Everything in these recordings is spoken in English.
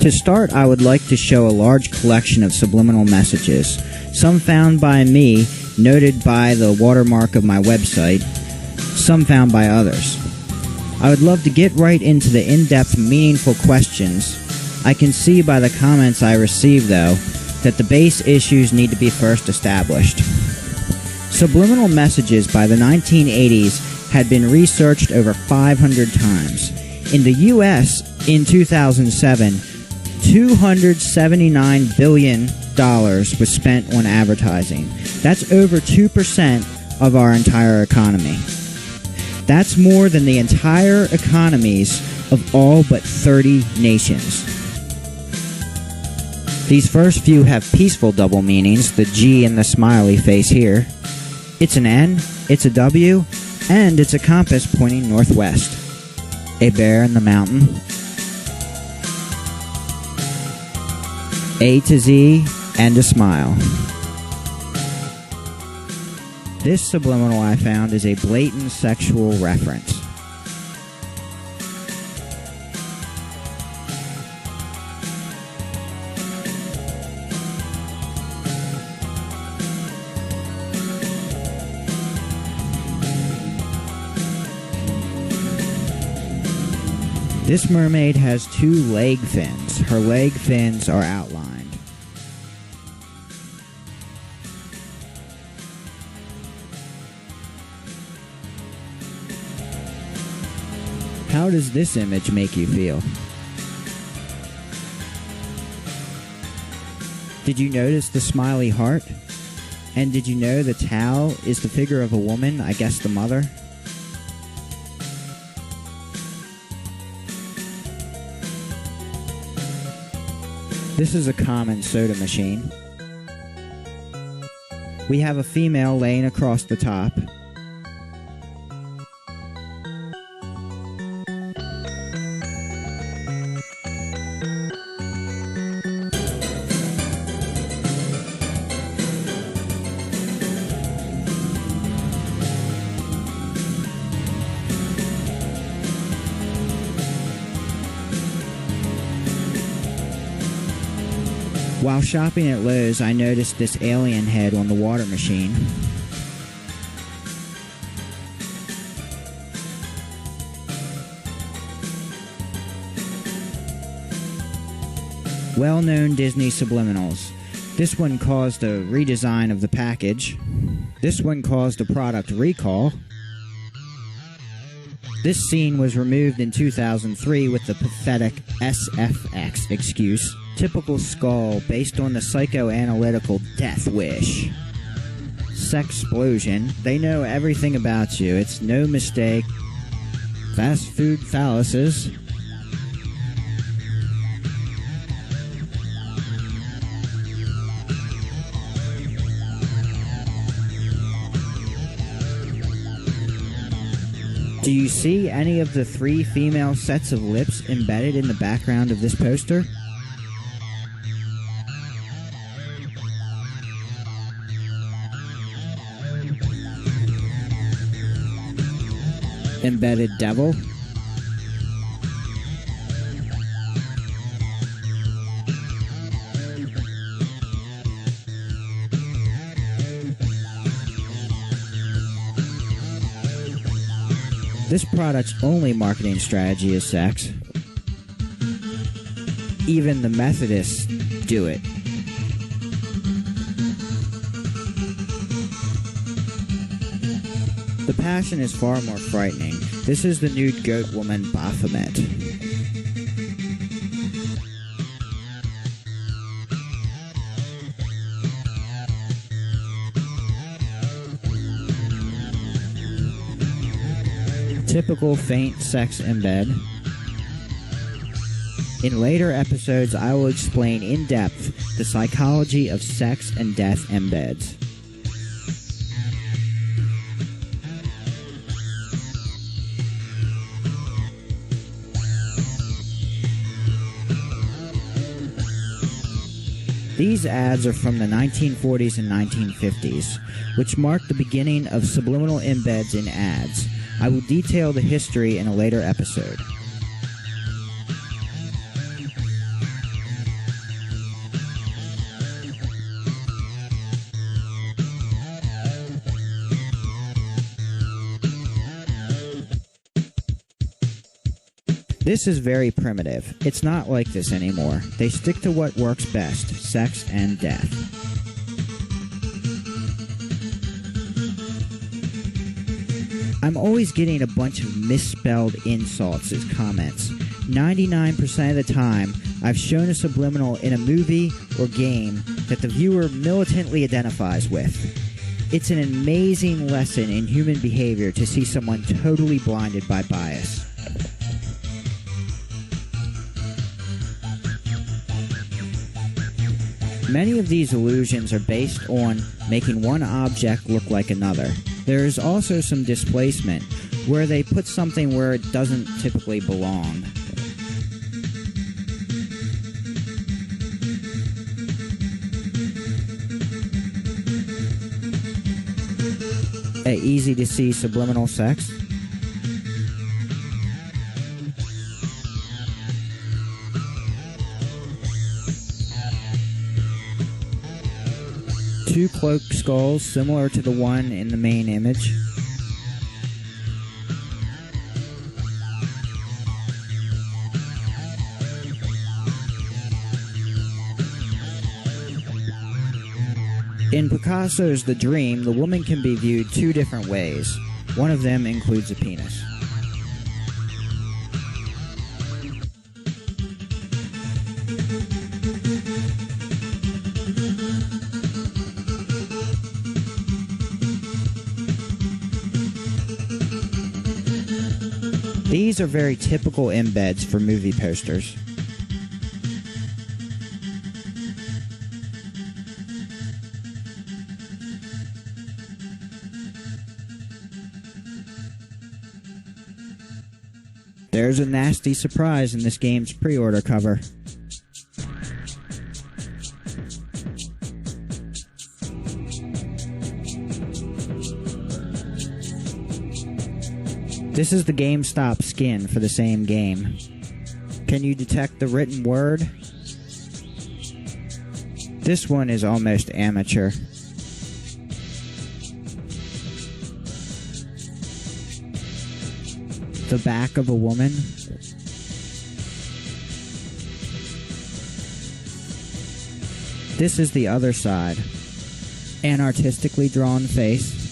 To start, I would like to show a large collection of subliminal messages, some found by me, noted by the watermark of my website, some found by others. I would love to get right into the in-depth, meaningful questions. I can see by the comments I receive, though, that the base issues need to be first established. Subliminal messages by the 1980s had been researched over 500 times. In the U.S., in 2007, $279 billion was spent on advertising. That's over 2% of our entire economy. That's more than the entire economies of all but 30 nations. These first few have peaceful double meanings, the G in the smiley face here. It's an N, it's a W, and it's a compass pointing northwest. A bear in the mountain. A to Z, and a smile. This subliminal I found is a blatant sexual reference. This mermaid has 2 leg fins. Her leg fins are outlined. How does this image make you feel? Did you notice the smiley heart? And did you know the towel is the figure of a woman, I guess the mother? This is a common soda machine. We have a female laying across the top. While shopping at Lowe's, I noticed this alien head on the water machine. Well-known Disney subliminals. This one caused a redesign of the package. This one caused a product recall. This scene was removed in 2003 with the pathetic SFX excuse. Typical skull based on the psychoanalytical death wish. Sexplosion. They know everything about you. It's no mistake. Fast food phalluses. Do you see any of the 3 female sets of lips embedded in the background of this poster? Embedded devil. This product's only marketing strategy is sex. Even the Methodists do it. The passion is far more frightening. This is the nude goat woman Baphomet. Typical faint sex embed. In later episodes, I will explain in depth the psychology of sex and death embeds. These ads are from the 1940s and 1950s, which marked the beginning of subliminal embeds in ads. I will detail the history in a later episode. This is very primitive. It's not like this anymore. They stick to what works best, sex and death. I'm always getting a bunch of misspelled insults as comments. 99% of the time, I've shown a subliminal in a movie or game that the viewer militantly identifies with. It's an amazing lesson in human behavior to see someone totally blinded by bias. Many of these illusions are based on making one object look like another. There is also some displacement, where they put something where it doesn't typically belong. Easy to see subliminal sex. Two cloaked skulls similar to the one in the main image. In Picasso's The Dream, the woman can be viewed two different ways. One of them includes a penis. These are very typical embeds for movie posters. There's a nasty surprise in this game's pre-order cover. This is the GameStop skin for the same game. Can you detect the written word? This one is almost amateur. The back of a woman. This is the other side. An artistically drawn face.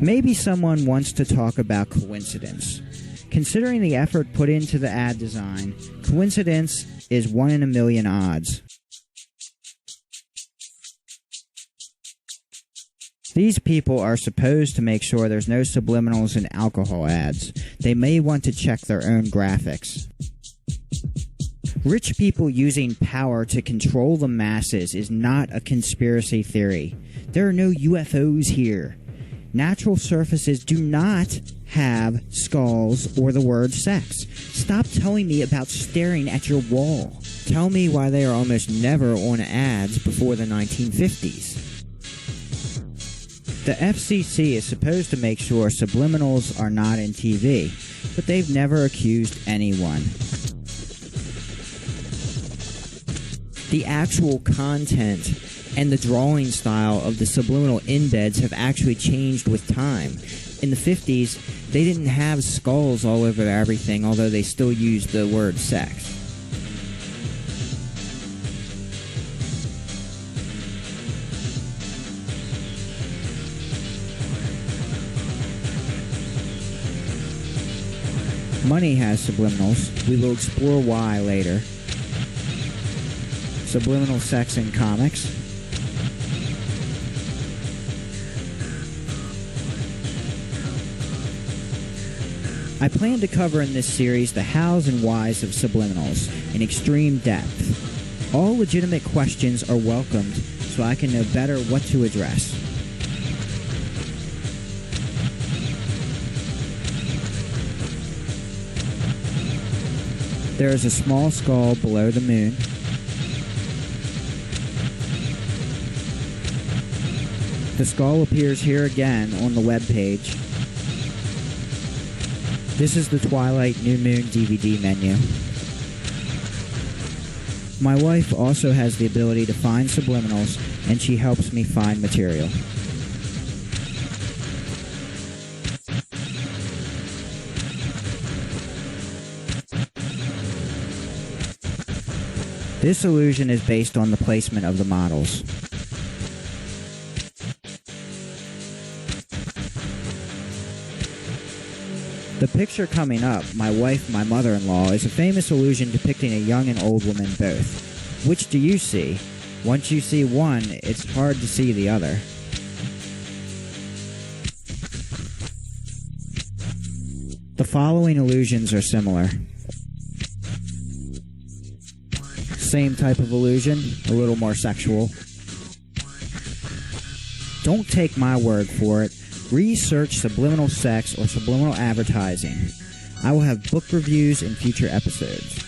Maybe someone wants to talk about coincidence. Considering the effort put into the ad design, coincidence is 1 in a million odds. These people are supposed to make sure there's no subliminals in alcohol ads. They may want to check their own graphics. Rich people using power to control the masses is not a conspiracy theory. There are no UFOs here. Natural surfaces do not have skulls or the word sex. Stop telling me about staring at your wall. Tell me why they are almost never on ads before the 1950s. The FCC is supposed to make sure subliminals are not in TV, but they've never accused anyone. The actual content and the drawing style of the subliminal embeds have actually changed with time. In the 50s, they didn't have skulls all over everything, although they still used the word sex. Money has subliminals. We will explore why later. Subliminal sex in comics. I plan to cover in this series the hows and whys of subliminals in extreme depth. All legitimate questions are welcomed so I can know better what to address. There is a small skull below the moon. The skull appears here again on the web page. This is the Twilight New Moon DVD menu. My wife also has the ability to find subliminals, and she helps me find material. This illusion is based on the placement of the models. The picture coming up, my wife, my mother-in-law, is a famous illusion depicting a young and old woman both. Which do you see? Once you see one, it's hard to see the other. The following illusions are similar. Same type of illusion, a little more sexual. Don't take my word for it. Research subliminal sex or subliminal advertising. I will have book reviews in future episodes.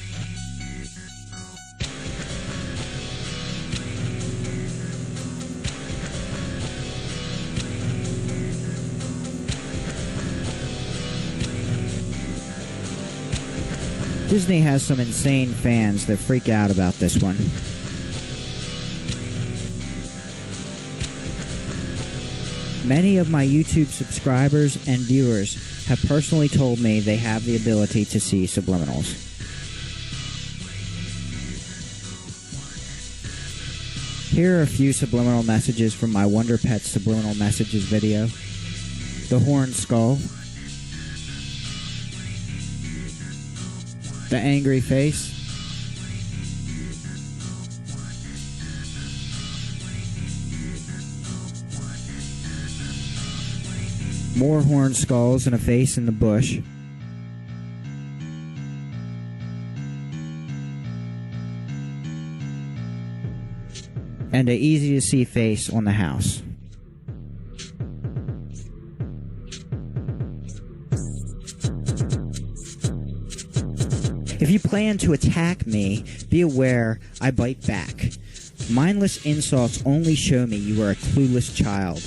Disney has some insane fans that freak out about this one. Many of my YouTube subscribers and viewers have personally told me they have the ability to see subliminals. Here are a few subliminal messages from my Wonder Pets Subliminal Messages video. The horned skull. The angry face. More horned skulls and a face in the bush. And an easy to see face on the house. If you plan to attack me, be aware I bite back. Mindless insults only show me you are a clueless child.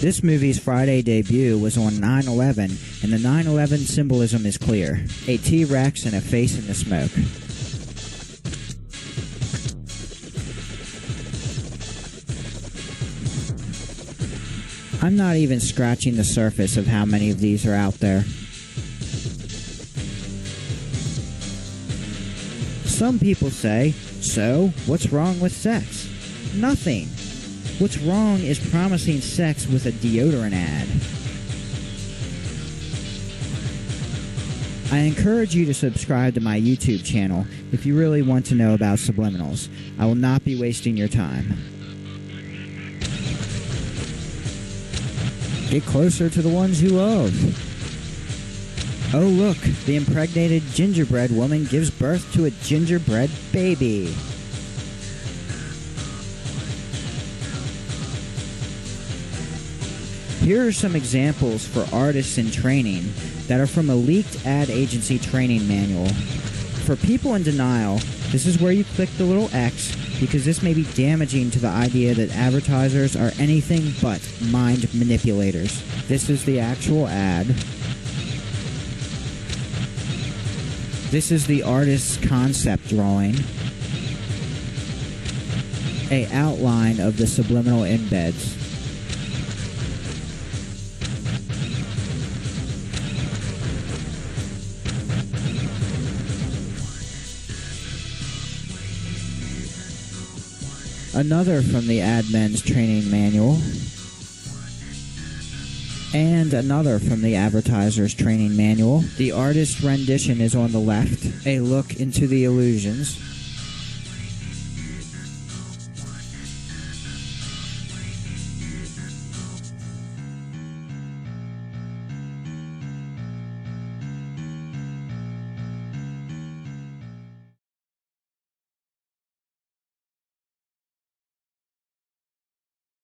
This movie's Friday debut was on 9/11, and the 9/11 symbolism is clear. A T-Rex and a face in the smoke. I'm not even scratching the surface of how many of these are out there. Some people say, so, what's wrong with sex? Nothing. What's wrong is promising sex with a deodorant ad. I encourage you to subscribe to my YouTube channel if you really want to know about subliminals. I will not be wasting your time. Get closer to the ones you love. Oh look, the impregnated gingerbread woman gives birth to a gingerbread baby. Here are some examples for artists in training that are from a leaked ad agency training manual. For people in denial, this is where you click the little X because this may be damaging to the idea that advertisers are anything but mind manipulators. This is the actual ad. This is the artist's concept drawing. An outline of the subliminal embeds. Another from the admin's training manual. And another from the advertiser's training manual. The artist's rendition is on the left. A look into the illusions.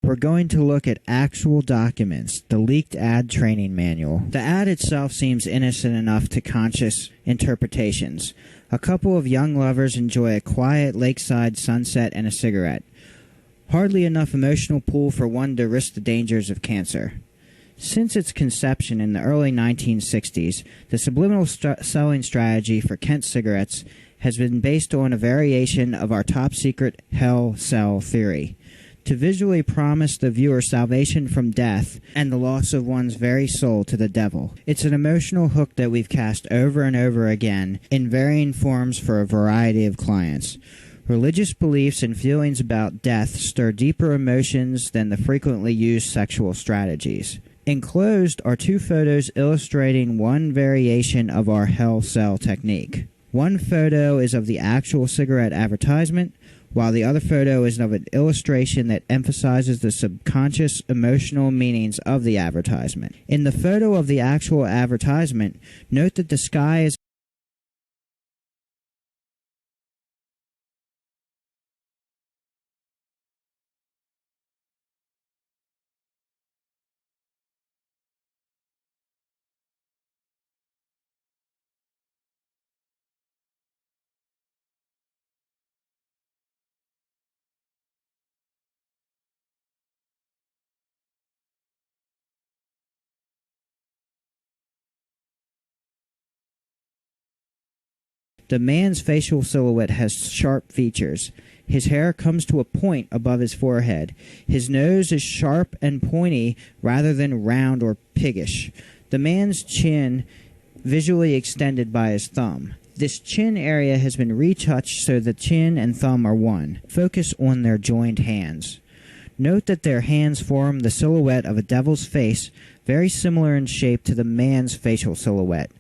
We're going to look at actual documents, the leaked ad training manual. The ad itself seems innocent enough to conscious interpretations. A couple of young lovers enjoy a quiet lakeside sunset and a cigarette. Hardly enough emotional pull for one to risk the dangers of cancer. Since its conception in the early 1960s, the subliminal selling strategy for Kent cigarettes has been based on a variation of our top-secret hell cell theory, to visually promise the viewer salvation from death and the loss of one's very soul to the devil. It's an emotional hook that we've cast over and over again in varying forms for a variety of clients. Religious beliefs and feelings about death stir deeper emotions than the frequently used sexual strategies. Enclosed are 2 photos illustrating one variation of our hell cell technique. One photo is of the actual cigarette advertisement, while the other photo is of an illustration that emphasizes the subconscious emotional meanings of the advertisement. In the photo of the actual advertisement, note that the sky is the man's facial silhouette has sharp features. His hair comes to a point above his forehead. His nose is sharp and pointy rather than round or piggish. The man's chin visually extended by his thumb. This chin area has been retouched so the chin and thumb are one. Focus on their joined hands. Note that their hands form the silhouette of a devil's face, very similar in shape to the man's facial silhouette.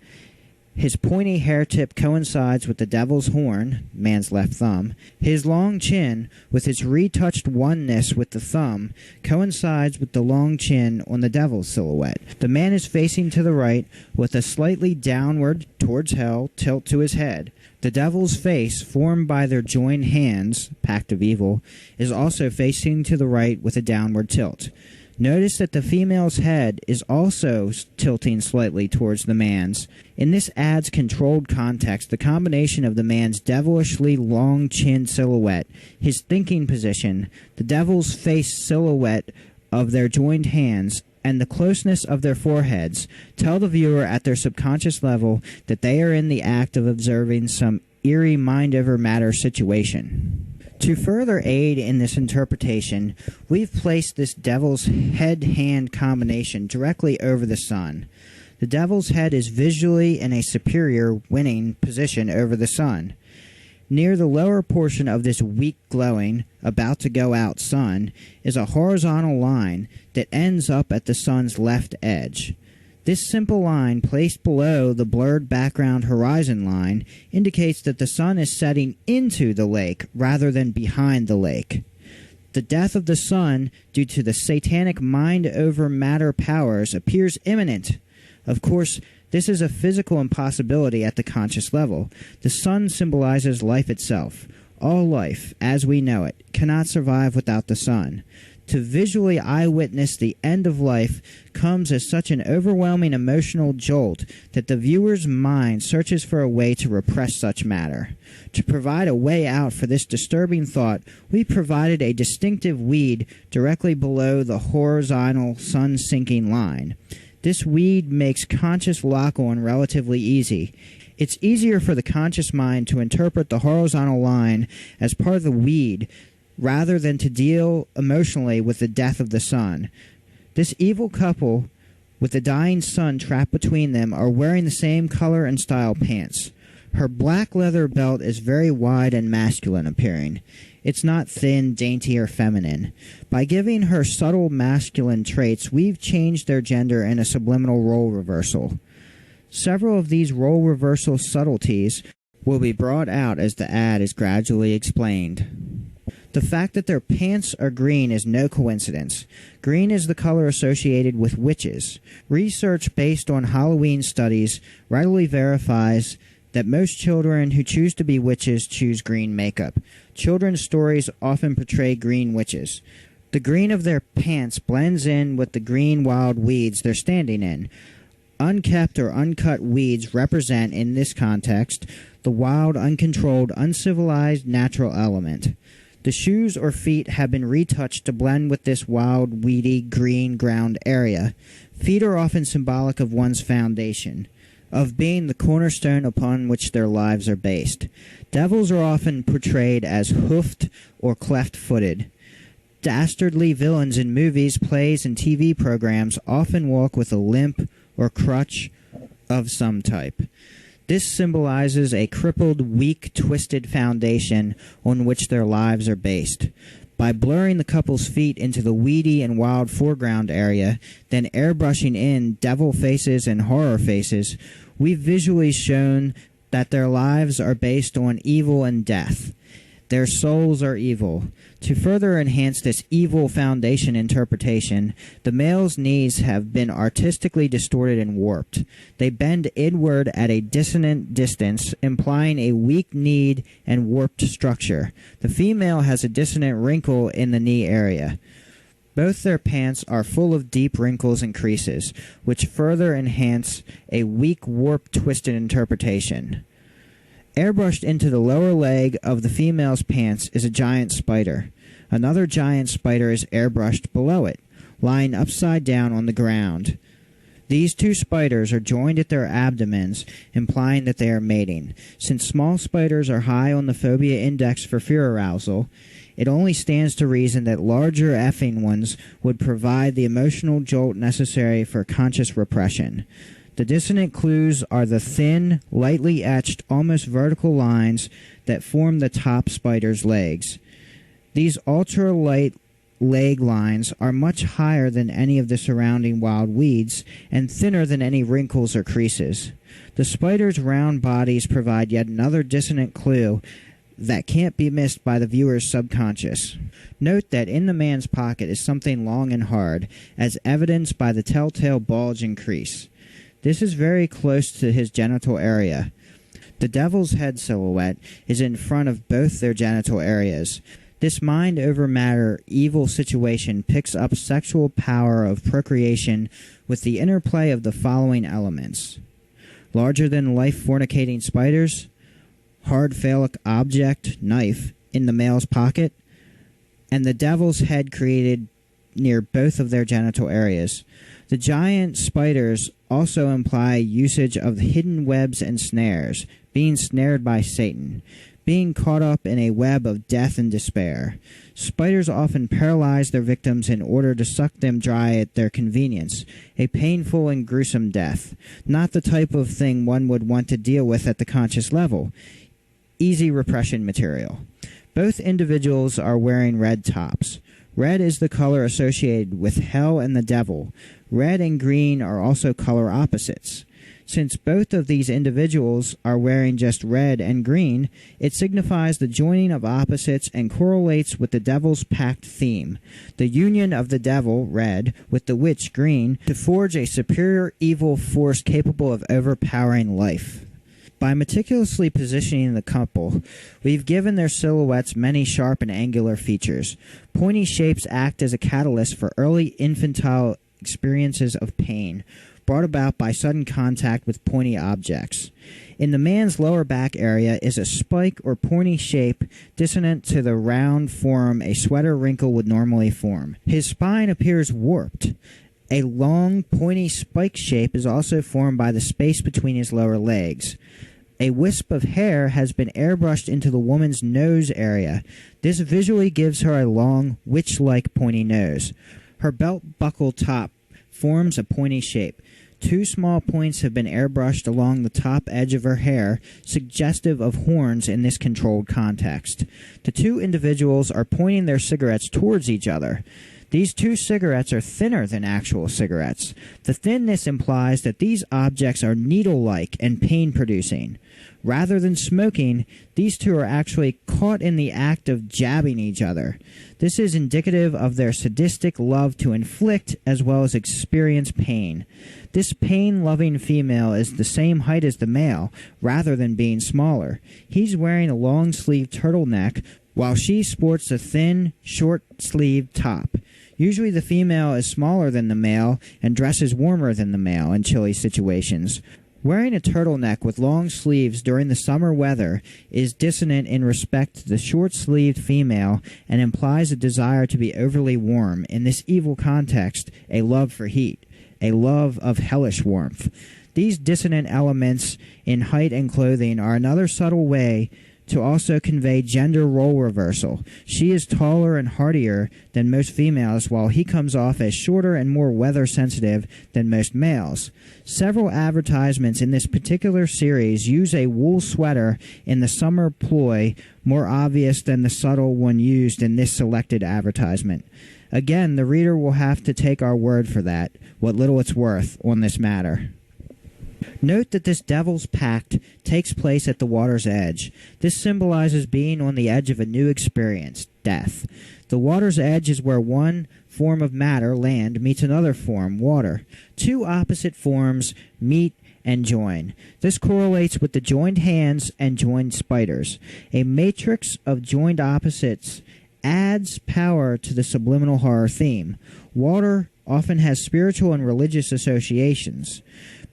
His pointy hair tip coincides with the devil's horn, man's left thumb. His long chin, with its retouched oneness with the thumb, coincides with the long chin on the devil's silhouette. The man is facing to the right, with a slightly downward, towards hell, tilt to his head. The devil's face, formed by their joined hands, pact of evil, is also facing to the right with a downward tilt. Notice that the female's head is also tilting slightly towards the man's. In this adds controlled context, the combination of the man's devilishly long chin silhouette, his thinking position, the devil's face silhouette of their joined hands, and the closeness of their foreheads tell the viewer at their subconscious level that they are in the act of observing some eerie mind-over-matter situation. To further aid in this interpretation, we've placed this devil's head-hand combination directly over the sun. The devil's head is visually in a superior, winning position over the sun. Near the lower portion of this weak glowing, about-to-go-out sun is a horizontal line that ends up at the sun's left edge. This simple line, placed below the blurred background horizon line, indicates that the sun is setting into the lake rather than behind the lake. The death of the sun, due to the satanic mind-over-matter powers, appears imminent. Of course, this is a physical impossibility at the conscious level. The sun symbolizes life itself. All life, as we know it, cannot survive without the sun. To visually eyewitness the end of life comes as such an overwhelming emotional jolt that the viewer's mind searches for a way to repress such matter. To provide a way out for this disturbing thought, we provided a distinctive weed directly below the horizontal sun-sinking line. This weed makes conscious lock-on relatively easy. It's easier for the conscious mind to interpret the horizontal line as part of the weed rather than to deal emotionally with the death of the sun. This evil couple, with the dying sun trapped between them, are wearing the same color and style pants. Her black leather belt is very wide and masculine appearing. It's not thin, dainty, or feminine. By giving her subtle masculine traits, we've changed their gender in a subliminal role reversal. Several of these role reversal subtleties will be brought out as the ad is gradually explained. The fact that their pants are green is no coincidence. Green is the color associated with witches. Research based on Halloween studies readily verifies that most children who choose to be witches choose green makeup. Children's stories often portray green witches. The green of their pants blends in with the green wild weeds they're standing in. Unkept or uncut weeds represent, in this context, the wild, uncontrolled, uncivilized natural element. The shoes or feet have been retouched to blend with this wild, weedy, green ground area. Feet are often symbolic of one's foundation, of being the cornerstone upon which their lives are based. Devils are often portrayed as hoofed or cleft-footed. Dastardly villains in movies, plays, and TV programs often walk with a limp or crutch of some type. This symbolizes a crippled, weak, twisted foundation on which their lives are based. By blurring the couple's feet into the weedy and wild foreground area, then airbrushing in devil faces and horror faces, we've visually shown that their lives are based on evil and death. Their souls are evil. To further enhance this evil foundation interpretation, the male's knees have been artistically distorted and warped. They bend inward at a dissonant distance, implying a weak-kneed and warped structure. The female has a dissonant wrinkle in the knee area. Both their pants are full of deep wrinkles and creases, which further enhance a weak, warped, twisted interpretation. Airbrushed into the lower leg of the female's pants is a giant spider. Another giant spider is airbrushed below it, lying upside down on the ground. These two spiders are joined at their abdomens, implying that they are mating. Since small spiders are high on the phobia index for fear arousal, it only stands to reason that larger effing ones would provide the emotional jolt necessary for conscious repression. The dissonant clues are the thin, lightly etched, almost vertical lines that form the top spider's legs. These ultra-light leg lines are much higher than any of the surrounding wild weeds and thinner than any wrinkles or creases. The spider's round bodies provide yet another dissonant clue that can't be missed by the viewer's subconscious. Note that in the man's pocket is something long and hard, as evidenced by the telltale bulge and crease. This is very close to his genital area. The devil's head silhouette is in front of both their genital areas. This mind over matter evil situation picks up sexual power of procreation with the interplay of the following elements: larger than life fornicating spiders, hard phallic object, knife, in the male's pocket, and the devil's head created near both of their genital areas. The giant spiders also imply usage of hidden webs and snares, being snared by Satan, being caught up in a web of death and despair. Spiders often paralyze their victims in order to suck them dry at their convenience, a painful and gruesome death, not the type of thing one would want to deal with at the conscious level. Easy repression material. Both individuals are wearing red tops. Red is the color associated with hell and the devil. Red and green are also color opposites. Since both of these individuals are wearing just red and green, it signifies the joining of opposites and correlates with the devil's pact theme, the union of the devil, red, with the witch, green, to forge a superior evil force capable of overpowering life. By meticulously positioning the couple, we've given their silhouettes many sharp and angular features. Pointy shapes act as a catalyst for early infantile experiences of pain, brought about by sudden contact with pointy objects. In the man's lower back area is a spike or pointy shape dissonant to the round form a sweater wrinkle would normally form. His spine appears warped. A long, pointy spike shape is also formed by the space between his lower legs. A wisp of hair has been airbrushed into the woman's nose area. This visually gives her a long, witch-like pointy nose. Her belt buckle top forms a pointy shape. Two small points have been airbrushed along the top edge of her hair, suggestive of horns in this controlled context. The two individuals are pointing their cigarettes towards each other. These two cigarettes are thinner than actual cigarettes. The thinness implies that these objects are needle-like and pain-producing. Rather than smoking, these two are actually caught in the act of jabbing each other. This is indicative of their sadistic love to inflict as well as experience pain. This pain-loving female is the same height as the male, rather than being smaller. He's wearing a long-sleeved turtleneck, while she sports a thin, short-sleeved top. Usually the female is smaller than the male and dresses warmer than the male in chilly situations. Wearing a turtleneck with long sleeves during the summer weather is dissonant in respect to the short-sleeved female and implies a desire to be overly warm. In this evil context, a love for heat, a love of hellish warmth. These dissonant elements in height and clothing are another subtle way to also convey gender role reversal. She is taller and hardier than most females, while he comes off as shorter and more weather sensitive than most males. Several advertisements in this particular series use a wool sweater in the summer ploy, more obvious than the subtle one used in this selected advertisement. Again, the reader will have to take our word for that, what little it's worth, on this matter. Note that this devil's pact takes place at the water's edge. This symbolizes being on the edge of a new experience, death. The water's edge is where one form of matter, land, meets another form, water. Two opposite forms meet and join. This correlates with the joined hands and joined spiders. A matrix of joined opposites adds power to the subliminal horror theme. Water often has spiritual and religious associations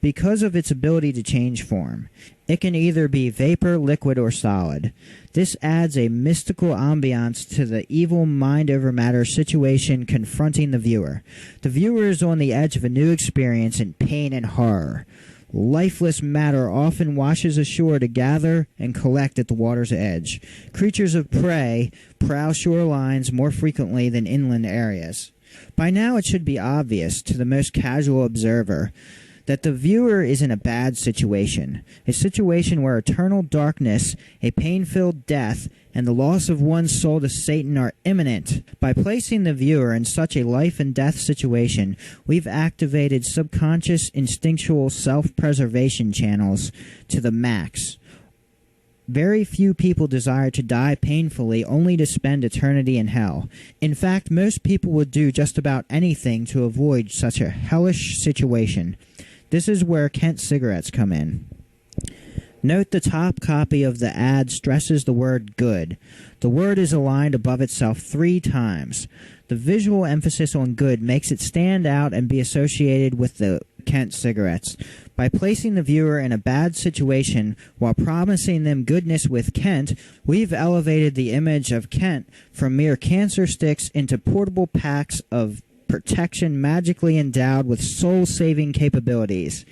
because of its ability to change form. It can either be vapor, liquid, or solid. This adds a mystical ambiance to the evil mind over matter situation confronting the viewer. The viewer is on the edge of a new experience in pain and horror. Lifeless matter often washes ashore to gather and collect at the water's edge. Creatures of prey prowl shorelines more frequently than inland areas. By now it should be obvious to the most casual observer that the viewer is in a bad situation, a situation where eternal darkness, a pain-filled death, and the loss of one's soul to Satan are imminent. By placing the viewer in such a life and death situation, we've activated subconscious instinctual self-preservation channels to the max. Very few people desire to die painfully only to spend eternity in hell. In fact, most people would do just about anything to avoid such a hellish situation. This is where Kent cigarettes come in. Note the top copy of the ad stresses the word good. The word is aligned above itself 3 times. The visual emphasis on good makes it stand out and be associated with the Kent cigarettes. By placing the viewer in a bad situation while promising them goodness with Kent, we've elevated the image of Kent from mere cancer sticks into portable packs of protection magically endowed with soul-saving capabilities.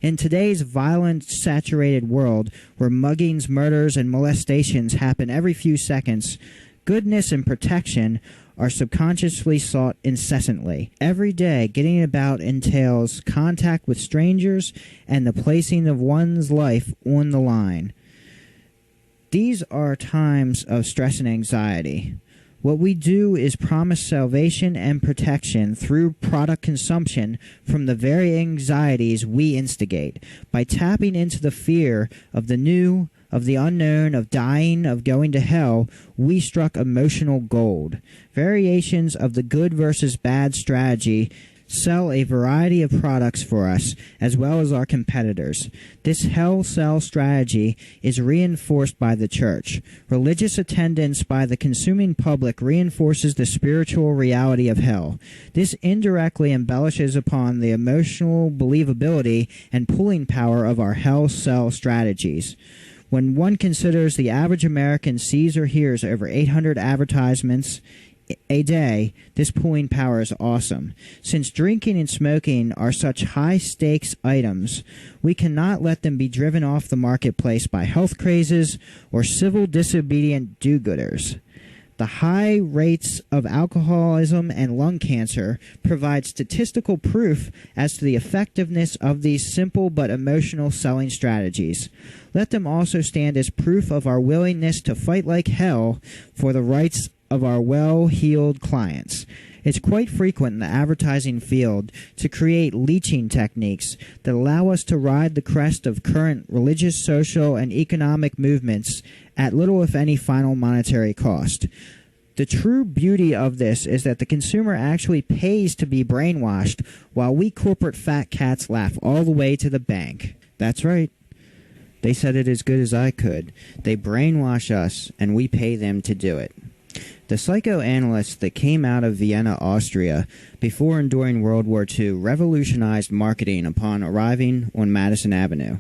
In today's violence-saturated world, where muggings, murders, and molestations happen every few seconds, goodness and protection are subconsciously sought incessantly. Every day, getting about entails contact with strangers and the placing of one's life on the line. These are times of stress and anxiety. What we do is promise salvation and protection through product consumption from the very anxieties we instigate. By tapping into the fear of the new, of the unknown, of dying, of going to hell, we struck emotional gold. Variations of the good versus bad strategy sell a variety of products for us, as well as our competitors. This hell sell strategy is reinforced by the church. Religious attendance by the consuming public reinforces the spiritual reality of hell. This indirectly embellishes upon the emotional believability and pulling power of our hell sell strategies. When one considers the average American sees or hears over 800 advertisements a day, this pulling power is awesome. Since drinking and smoking are such high-stakes items, we cannot let them be driven off the marketplace by health crazes or civil disobedient do-gooders. The high rates of alcoholism and lung cancer provide statistical proof as to the effectiveness of these simple but emotional selling strategies. Let them also stand as proof of our willingness to fight like hell for the rights of our well-heeled clients. It's quite frequent in the advertising field to create leeching techniques that allow us to ride the crest of current religious, social, and economic movements at little if any final monetary cost. The true beauty of this is that the consumer actually pays to be brainwashed, while we corporate fat cats laugh all the way to the bank. That's right. They said it as good as I could. They brainwash us, and we pay them to do it. The psychoanalysts that came out of Vienna, Austria, before and during World War II revolutionized marketing upon arriving on Madison Avenue.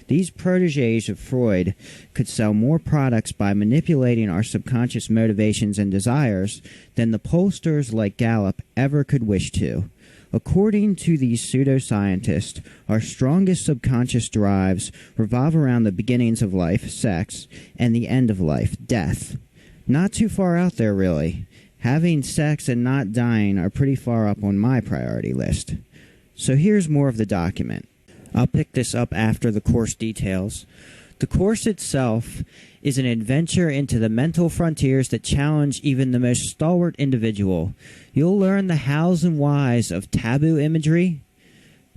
These protégés of Freud could sell more products by manipulating our subconscious motivations and desires than the pollsters like Gallup ever could wish to. According to these pseudoscientists, our strongest subconscious drives revolve around the beginnings of life, sex, and the end of life, death. Not too far out there, really. Having sex and not dying are pretty far up on my priority list. So here's more of the document. I'll pick this up after the course details. The course itself is an adventure into the mental frontiers that challenge even the most stalwart individual. You'll learn the hows and whys of taboo imagery,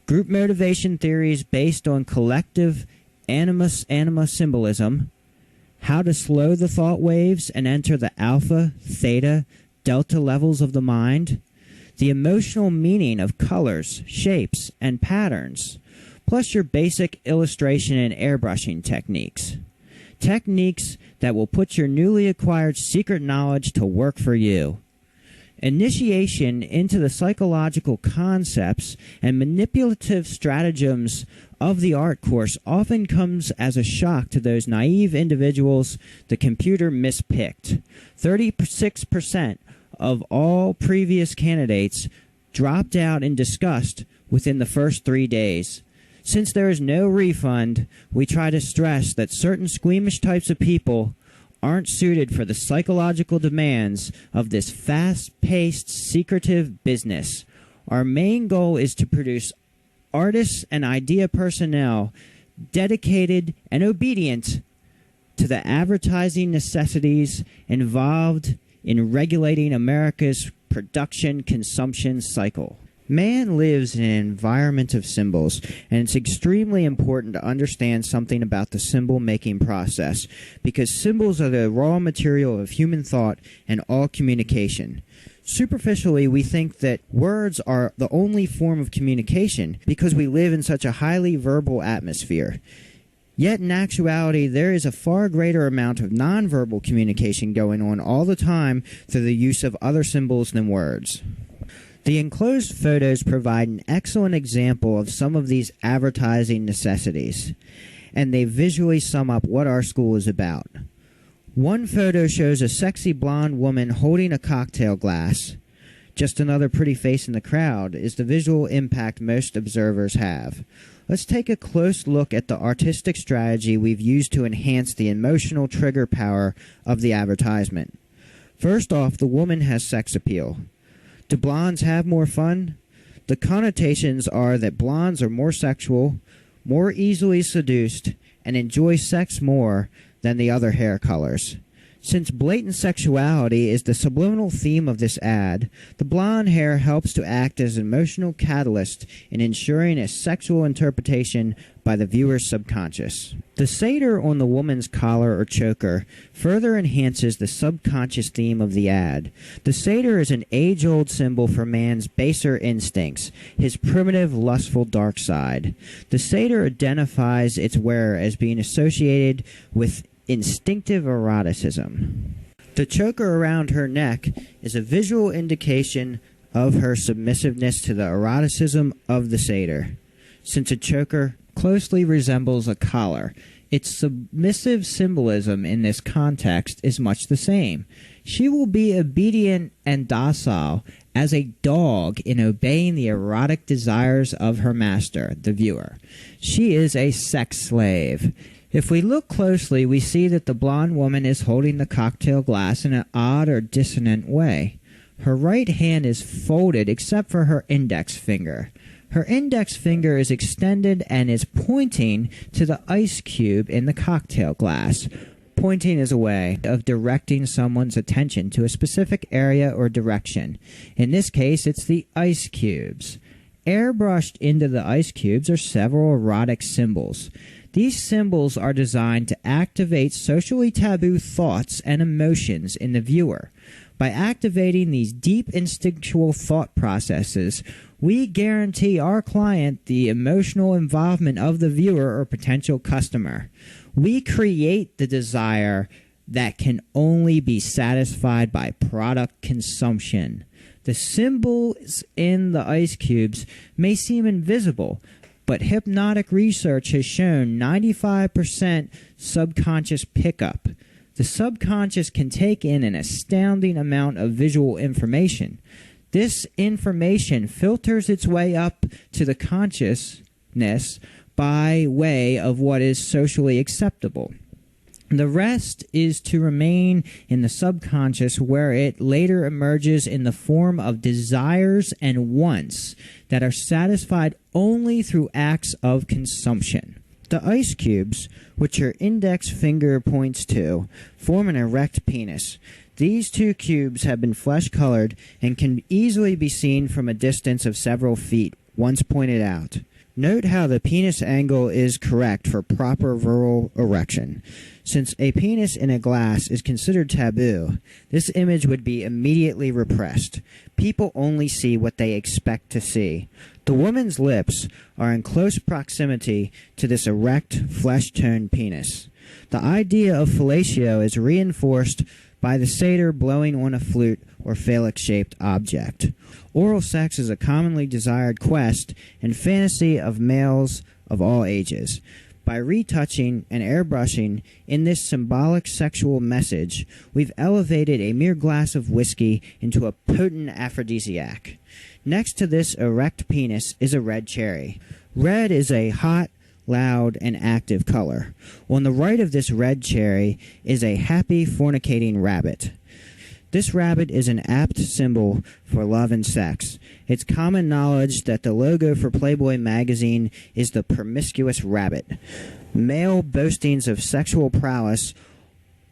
group motivation theories based on collective anima symbolism, how to slow the thought waves and enter the alpha, theta, delta levels of the mind, the emotional meaning of colors, shapes, and patterns, plus your basic illustration and airbrushing techniques. Techniques that will put your newly acquired secret knowledge to work for you. Initiation into the psychological concepts and manipulative stratagems of the art course often comes as a shock to those naive individuals the computer mispicked. 36% of all previous candidates dropped out in disgust within the first 3 days. Since there is no refund, we try to stress that certain squeamish types of people aren't suited for the psychological demands of this fast-paced, secretive business. Our main goal is to produce artists and idea personnel dedicated and obedient to the advertising necessities involved in regulating America's production-consumption cycle. Man lives in an environment of symbols, and it's extremely important to understand something about the symbol-making process, because symbols are the raw material of human thought and all communication. Superficially, we think that words are the only form of communication because we live in such a highly verbal atmosphere. Yet in actuality, there is a far greater amount of nonverbal communication going on all the time through the use of other symbols than words. The enclosed photos provide an excellent example of some of these advertising necessities, and they visually sum up what our school is about. One photo shows a sexy blonde woman holding a cocktail glass. Just another pretty face in the crowd is the visual impact most observers have. Let's take a close look at the artistic strategy we've used to enhance the emotional trigger power of the advertisement. First off, the woman has sex appeal. Do blondes have more fun? The connotations are that blondes are more sexual, more easily seduced, and enjoy sex more than the other hair colors. Since blatant sexuality is the subliminal theme of this ad, the blonde hair helps to act as an emotional catalyst in ensuring a sexual interpretation by the viewer's subconscious. The satyr on the woman's collar or choker further enhances the subconscious theme of the ad. The satyr is an age-old symbol for man's baser instincts, his primitive, lustful dark side. The satyr identifies its wearer as being associated with instinctive eroticism. The choker around her neck is a visual indication of her submissiveness to the eroticism of the satyr. Since a choker closely resembles a collar, its submissive symbolism in this context is much the same. She will be obedient and docile as a dog in obeying the erotic desires of her master, the viewer. She is a sex slave. If we look closely, we see that the blonde woman is holding the cocktail glass in an odd or dissonant way. Her right hand is folded except for her index finger. Her index finger is extended and is pointing to the ice cube in the cocktail glass. Pointing is a way of directing someone's attention to a specific area or direction. In this case, it's the ice cubes. Airbrushed into the ice cubes are several erotic symbols. These symbols are designed to activate socially taboo thoughts and emotions in the viewer. By activating these deep instinctual thought processes, we guarantee our client the emotional involvement of the viewer or potential customer. We create the desire that can only be satisfied by product consumption. The symbols in the ice cubes may seem invisible, but hypnotic research has shown 95% subconscious pickup. The subconscious can take in an astounding amount of visual information. This information filters its way up to the consciousness by way of what is socially acceptable. The rest is to remain in the subconscious, where it later emerges in the form of desires and wants that are satisfied only through acts of consumption. The ice cubes, which your index finger points to, form an erect penis. These two cubes have been flesh-colored and can easily be seen from a distance of several feet, once pointed out. Note how the penis angle is correct for proper virile erection. Since a penis in a glass is considered taboo, this image would be immediately repressed. People only see what they expect to see. The woman's lips are in close proximity to this erect, flesh-toned penis. The idea of fellatio is reinforced by the satyr blowing on a flute or phallic-shaped object. Oral sex is a commonly desired quest and fantasy of males of all ages. By retouching and airbrushing in this symbolic sexual message, we've elevated a mere glass of whiskey into a potent aphrodisiac. Next to this erect penis is a red cherry. Red is a hot, loud, and active color. On the right of this red cherry is a happy fornicating rabbit. This rabbit is an apt symbol for love and sex. It's common knowledge that the logo for Playboy magazine is the promiscuous rabbit. Male boastings of sexual prowess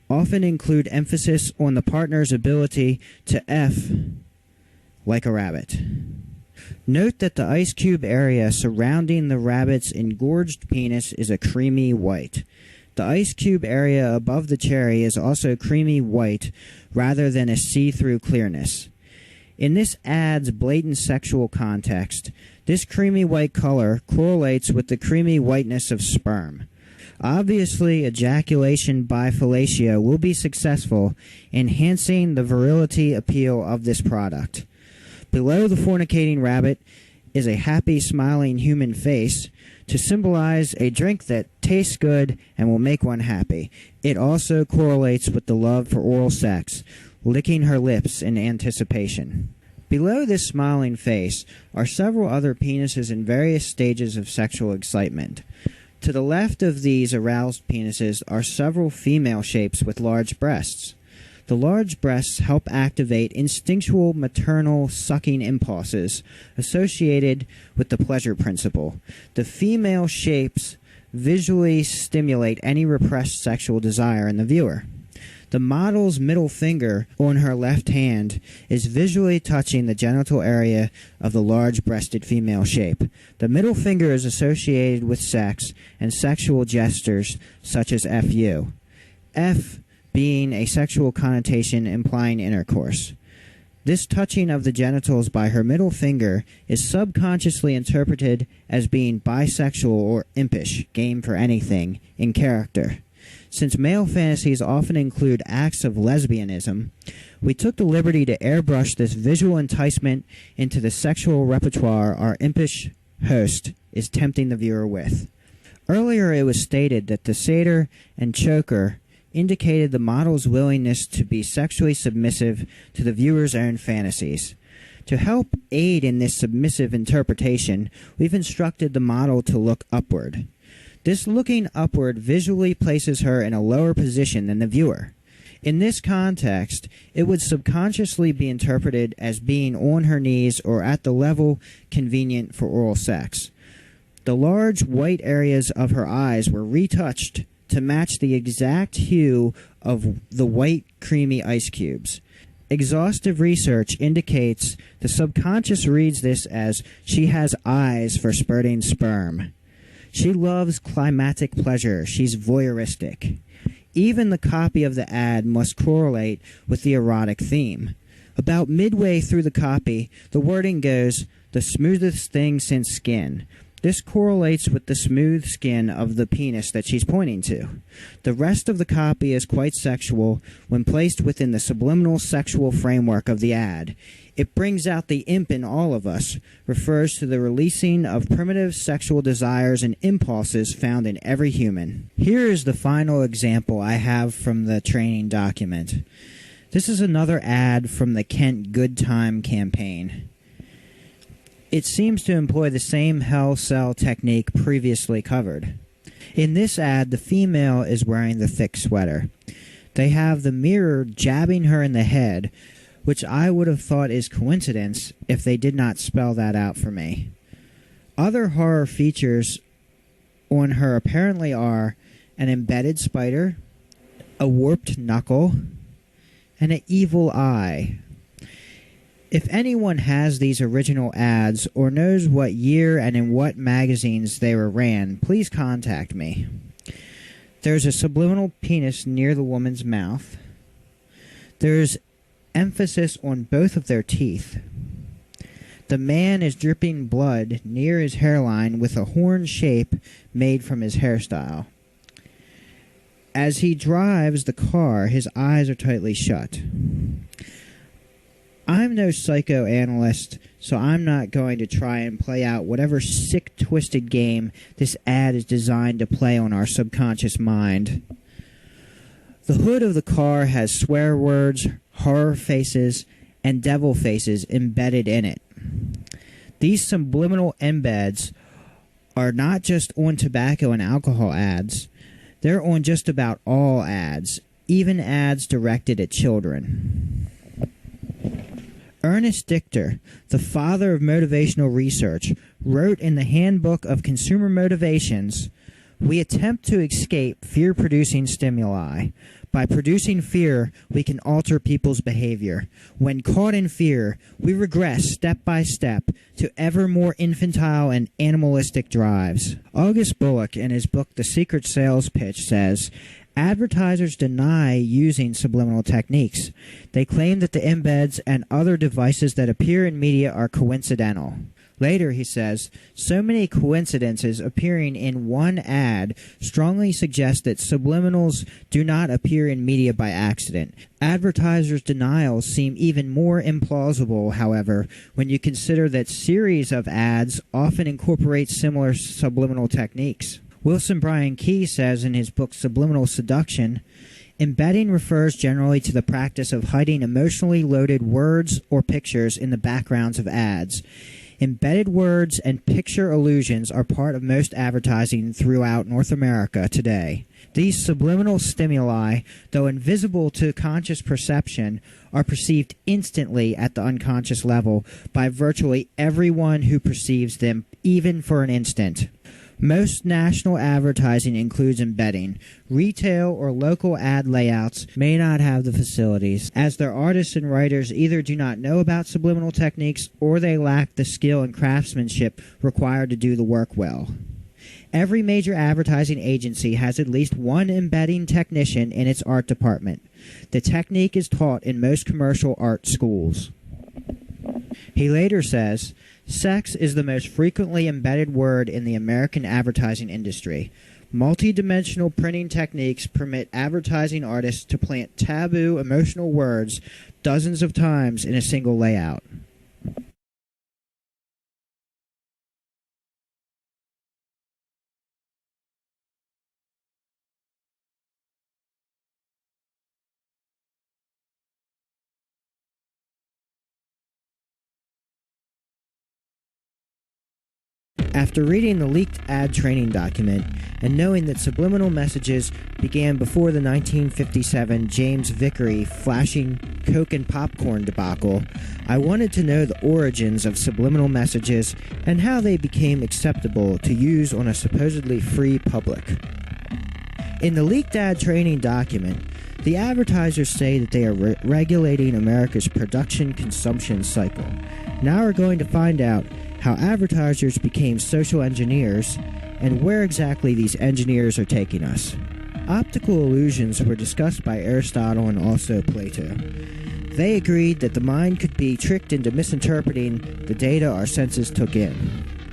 often include emphasis on the partner's ability to F like a rabbit. Note that the ice cube area surrounding the rabbit's engorged penis is a creamy white. The ice cube area above the cherry is also creamy white rather than a see-through clearness. In this adds blatant sexual context. This creamy white color correlates with the creamy whiteness of sperm. Obviously, ejaculation by fellatio will be successful, enhancing the virility appeal of this product. Below the fornicating rabbit is a happy, smiling human face to symbolize a drink that tastes good and will make one happy. It also correlates with the love for oral sex, licking her lips in anticipation. Below this smiling face are several other penises in various stages of sexual excitement. To the left of these aroused penises are several female shapes with large breasts. The large breasts help activate instinctual maternal sucking impulses associated with the pleasure principle. The female shapes visually stimulate any repressed sexual desire in the viewer. The model's middle finger on her left hand is visually touching the genital area of the large-breasted female shape. The middle finger is associated with sex and sexual gestures such as FU. F being a sexual connotation implying intercourse. This touching of the genitals by her middle finger is subconsciously interpreted as being bisexual or impish, game for anything, in character. Since male fantasies often include acts of lesbianism, we took the liberty to airbrush this visual enticement into the sexual repertoire our impish host is tempting the viewer with. Earlier it was stated that the satyr and choker indicated the model's willingness to be sexually submissive to the viewer's own fantasies. To help aid in this submissive interpretation, we've instructed the model to look upward. This looking upward visually places her in a lower position than the viewer. In this context, it would subconsciously be interpreted as being on her knees or at the level convenient for oral sex. The large white areas of her eyes were retouched to match the exact hue of the white creamy ice cubes. Exhaustive research indicates the subconscious reads this as she has eyes for spurting sperm. She loves climatic pleasure. She's voyeuristic. Even the copy of the ad must correlate with the erotic theme. About midway through the copy, the wording goes, "the smoothest thing since skin." This correlates with the smooth skin of the penis that she's pointing to. The rest of the copy is quite sexual when placed within the subliminal sexual framework of the ad. It brings out the imp in all of us, refers to the releasing of primitive sexual desires and impulses found in every human. Here is the final example I have from the training document. This is another ad from the Kent Good Time campaign. It seems to employ the same hell sell technique previously covered. In this ad, the female is wearing the thick sweater. They have the mirror jabbing her in the head, which I would have thought is coincidence if they did not spell that out for me. Other horror features on her apparently are an embedded spider, a warped knuckle, and an evil eye. If anyone has these original ads or knows what year and in what magazines they were ran, please contact me. There's a subliminal penis near the woman's mouth. There's emphasis on both of their teeth. The man is dripping blood near his hairline with a horn shape made from his hairstyle. As he drives the car, his eyes are tightly shut. I'm no psychoanalyst, so I'm not going to try and play out whatever sick, twisted game this ad is designed to play on our subconscious mind. The hood of the car has swear words, horror faces, and devil faces embedded in it. These subliminal embeds are not just on tobacco and alcohol ads, they're on just about all ads, even ads directed at children. Ernest Dichter, the father of motivational research, wrote in the Handbook of Consumer Motivations, "We attempt to escape fear-producing stimuli. By producing fear, we can alter people's behavior. When caught in fear, we regress step by step to ever more infantile and animalistic drives." August Bullock, in his book The Secret Sales Pitch, says, advertisers deny using subliminal techniques. They claim that the embeds and other devices that appear in media are coincidental. Later, he says, so many coincidences appearing in one ad strongly suggest that subliminals do not appear in media by accident. Advertisers' denials seem even more implausible, however, when you consider that series of ads often incorporate similar subliminal techniques. Wilson Bryan Key says in his book Subliminal Seduction, embedding refers generally to the practice of hiding emotionally loaded words or pictures in the backgrounds of ads. Embedded words and picture illusions are part of most advertising throughout North America today. These subliminal stimuli, though invisible to conscious perception, are perceived instantly at the unconscious level by virtually everyone who perceives them, even for an instant. Most national advertising includes embedding. Retail or local ad layouts may not have the facilities, as their artists and writers either do not know about subliminal techniques or they lack the skill and craftsmanship required to do the work well. Every major advertising agency has at least one embedding technician in its art department. The technique is taught in most commercial art schools. He later says, sex is the most frequently embedded word in the American advertising industry. Multi-dimensional printing techniques permit advertising artists to plant taboo emotional words dozens of times in a single layout. After reading the leaked ad training document and knowing that subliminal messages began before the 1957 James Vickery flashing Coke and popcorn debacle, I wanted to know the origins of subliminal messages and how they became acceptable to use on a supposedly free public. In the leaked ad training document, the advertisers say that they are regulating America's production-consumption cycle. Now we're going to find out how advertisers became social engineers, and where exactly these engineers are taking us. Optical illusions were discussed by Aristotle and also Plato. They agreed that the mind could be tricked into misinterpreting the data our senses took in.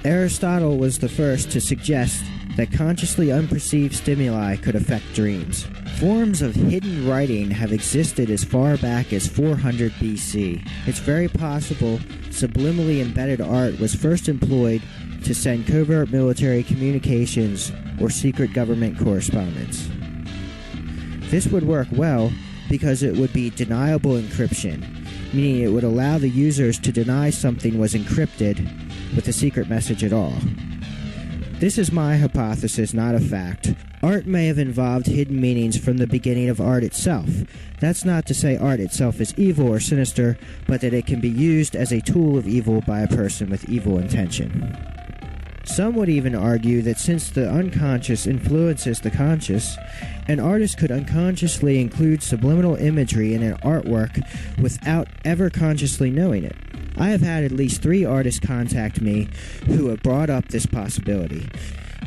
Aristotle was the first to suggest that consciously unperceived stimuli could affect dreams. Forms of hidden writing have existed as far back as 400 BC. It's very possible subliminally embedded art was first employed to send covert military communications or secret government correspondence. This would work well because it would be deniable encryption, meaning it would allow the users to deny something was encrypted with a secret message at all. This is my hypothesis, not a fact. Art may have involved hidden meanings from the beginning of art itself. That's not to say art itself is evil or sinister, but that it can be used as a tool of evil by a person with evil intention. Some would even argue that since the unconscious influences the conscious, an artist could unconsciously include subliminal imagery in an artwork without ever consciously knowing it. I have had at least 3 artists contact me who have brought up this possibility.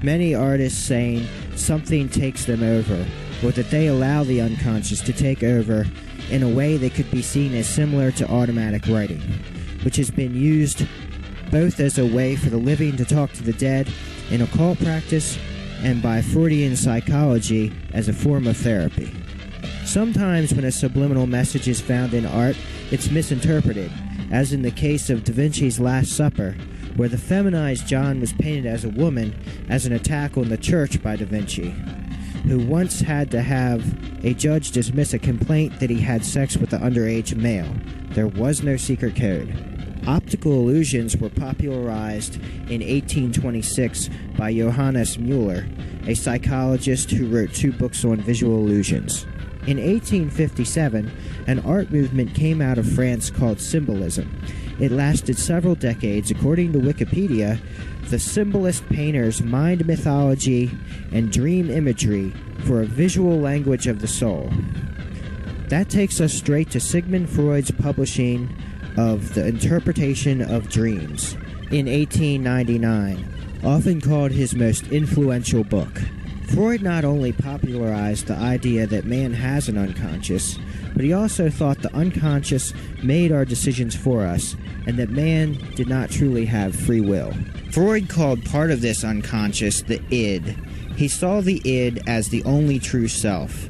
Many artists saying something takes them over, or that they allow the unconscious to take over in a way that could be seen as similar to automatic writing, which has been used both as a way for the living to talk to the dead in occult practice and by Freudian psychology as a form of therapy. Sometimes when a subliminal message is found in art, it's misinterpreted, as in the case of Da Vinci's Last Supper, where the feminized John was painted as a woman as an attack on the church by Da Vinci, who once had to have a judge dismiss a complaint that he had sex with an underage male. There was no secret code. Optical illusions were popularized in 1826 by Johannes Müller, a psychologist who wrote 2 books on visual illusions. In 1857, an art movement came out of France called Symbolism. It lasted several decades. According to Wikipedia, the symbolist painters mined mythology and dream imagery for a visual language of the soul. That takes us straight to Sigmund Freud's publishing of The Interpretation of Dreams in 1899, often called his most influential book. Freud not only popularized the idea that man has an unconscious, but he also thought the unconscious made our decisions for us, and that man did not truly have free will. Freud called part of this unconscious the id. He saw the id as the only true self.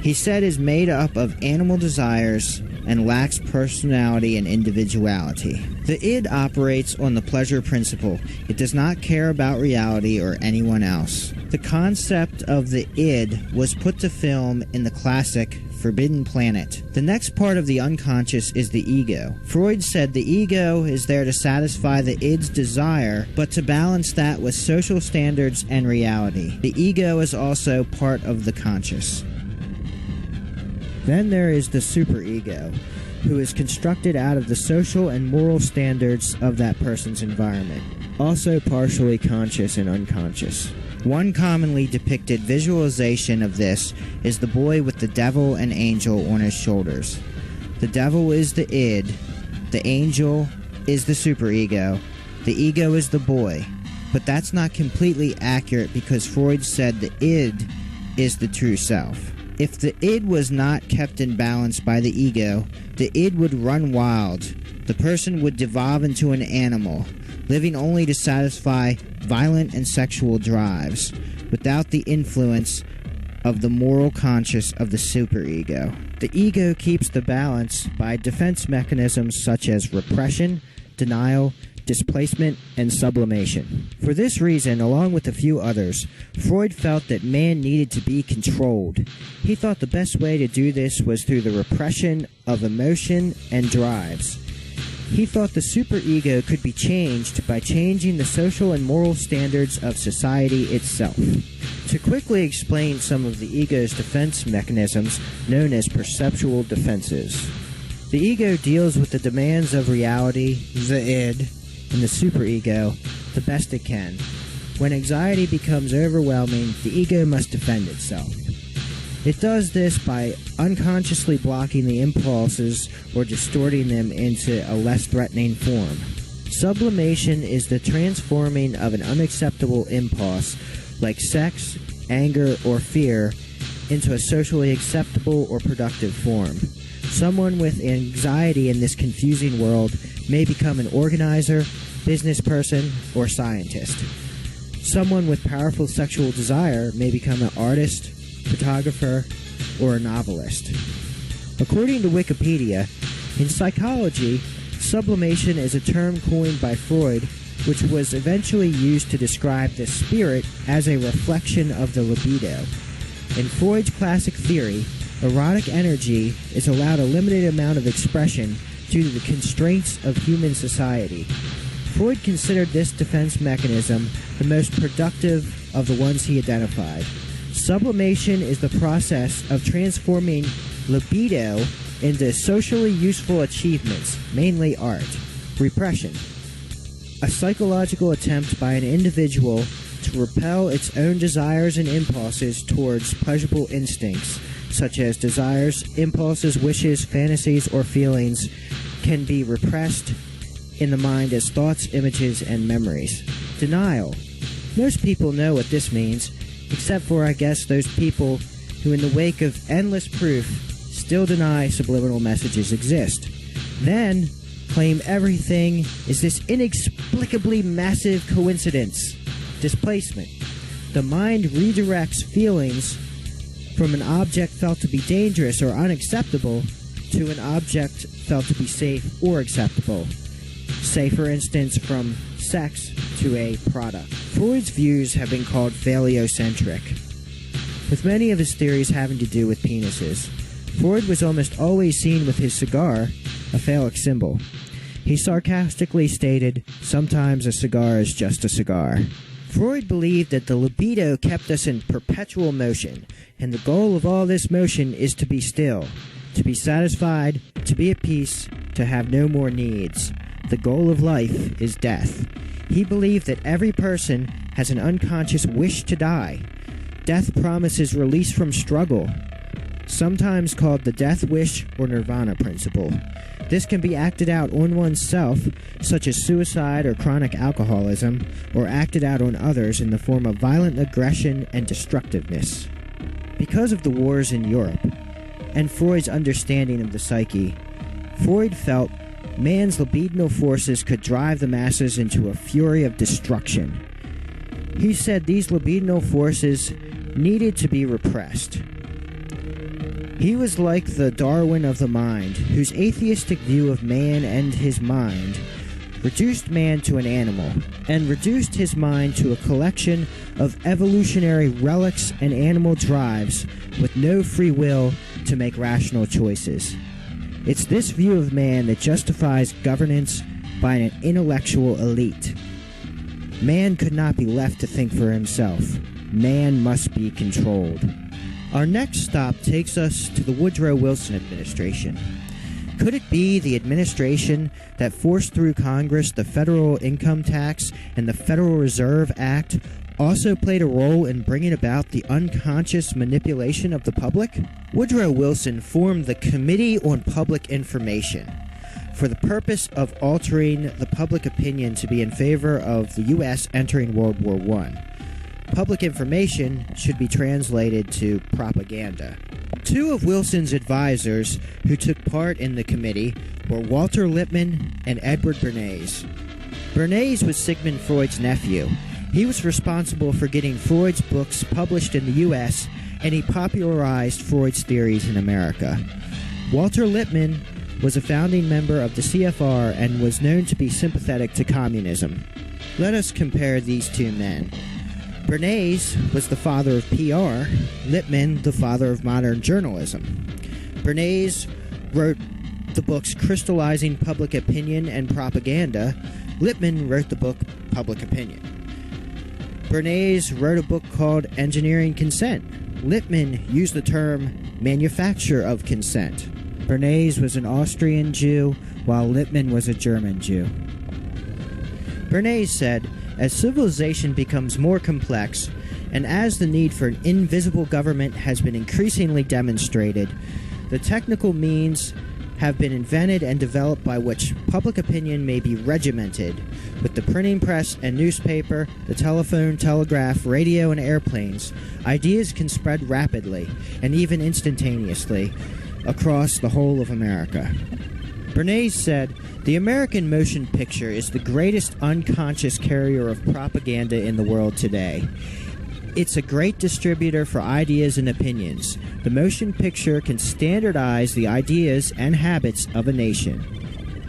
He said is made up of animal desires and lacks personality and individuality. The id operates on the pleasure principle. It does not care about reality or anyone else. The concept of the id was put to film in the classic Forbidden Planet. The next part of the unconscious is the ego. Freud said the ego is there to satisfy the id's desire, but to balance that with social standards and reality. The ego is also part of the conscious. Then there is the superego, who is constructed out of the social and moral standards of that person's environment, also partially conscious and unconscious. One commonly depicted visualization of this is the boy with the devil and angel on his shoulders. The devil is the id, the angel is the superego, the ego is the boy. But that's not completely accurate because Freud said the id is the true self. If the id was not kept in balance by the ego, the id would run wild. The person would devolve into an animal, living only to satisfy violent and sexual drives, without the influence of the moral conscious of the superego. The ego keeps the balance by defense mechanisms such as repression, denial, displacement, and sublimation. For this reason, along with a few others, Freud felt that man needed to be controlled. He thought the best way to do this was through the repression of emotion and drives. He thought the superego could be changed by changing the social and moral standards of society itself. To quickly explain some of the ego's defense mechanisms, known as perceptual defenses. The ego deals with the demands of reality, the id, and the superego the best it can. When anxiety becomes overwhelming, the ego must defend itself. It does this by unconsciously blocking the impulses or distorting them into a less threatening form. Sublimation is the transforming of an unacceptable impulse, like sex, anger, or fear, into a socially acceptable or productive form. Someone with anxiety in this confusing world may become an organizer, business person, or scientist. Someone with powerful sexual desire may become an artist, photographer, or a novelist. According to Wikipedia, in psychology, sublimation is a term coined by Freud, which was eventually used to describe the spirit as a reflection of the libido. In Freud's classic theory, erotic energy is allowed a limited amount of expression due to the constraints of human society. Freud considered this defense mechanism the most productive of the ones he identified. Sublimation is the process of transforming libido into socially useful achievements, mainly art. Repression. A psychological attempt by an individual to repel its own desires and impulses towards pleasurable instincts, such as desires, impulses, wishes, fantasies, or feelings, can be repressed in the mind as thoughts, images, and memories. Denial. Most people know what this means, except for, I guess, those people who, in the wake of endless proof, still deny subliminal messages exist. Then claim everything is this inexplicably massive coincidence. Displacement. The mind redirects feelings from an object felt to be dangerous or unacceptable to an object felt to be safe or acceptable. Say, for instance, from sex to a product. Freud's views have been called phallocentric, with many of his theories having to do with penises. Freud was almost always seen with his cigar, a phallic symbol. He sarcastically stated, "Sometimes a cigar is just a cigar." Freud believed that the libido kept us in perpetual motion, and the goal of all this motion is to be still, to be satisfied, to be at peace, to have no more needs. The goal of life is death. He believed that every person has an unconscious wish to die. Death promises release from struggle, sometimes called the death wish or nirvana principle. This can be acted out on oneself, such as suicide or chronic alcoholism, or acted out on others in the form of violent aggression and destructiveness. Because of the wars in Europe, and Freud's understanding of the psyche, Freud felt man's libidinal forces could drive the masses into a fury of destruction. He said these libidinal forces needed to be repressed. He was like the Darwin of the mind, whose atheistic view of man and his mind reduced man to an animal, and reduced his mind to a collection of evolutionary relics and animal drives with no free will to make rational choices. It's this view of man that justifies governance by an intellectual elite. Man could not be left to think for himself. Man must be controlled. Our next stop takes us to the Woodrow Wilson administration. Could it be the administration that forced through Congress the federal income tax and the Federal Reserve Act also played a role in bringing about the unconscious manipulation of the public? Woodrow Wilson formed the Committee on Public Information for the purpose of altering the public opinion to be in favor of the U.S. entering World War I. Public information should be translated to propaganda. Two of Wilson's advisors who took part in the committee were Walter Lippmann and Edward Bernays. Bernays was Sigmund Freud's nephew. He was responsible for getting Freud's books published in the U.S., and he popularized Freud's theories in America. Walter Lippmann was a founding member of the CFR and was known to be sympathetic to communism. Let us compare these two men. Bernays was the father of PR, Lippmann the father of modern journalism. Bernays wrote the books Crystallizing Public Opinion and Propaganda. Lippmann wrote the book Public Opinion. Bernays wrote a book called Engineering Consent. Lippmann used the term manufacture of consent. Bernays was an Austrian Jew, while Lippmann was a German Jew. Bernays said, as civilization becomes more complex, and as the need for an invisible government has been increasingly demonstrated, the technical means have been invented and developed by which public opinion may be regimented. With the printing press and newspaper, the telephone, telegraph, radio, and airplanes, ideas can spread rapidly, and even instantaneously. across the whole of America. Bernays said, "The American motion picture is the greatest unconscious carrier of propaganda in the world today. It's a great distributor for ideas and opinions. The motion picture can standardize the ideas and habits of a nation."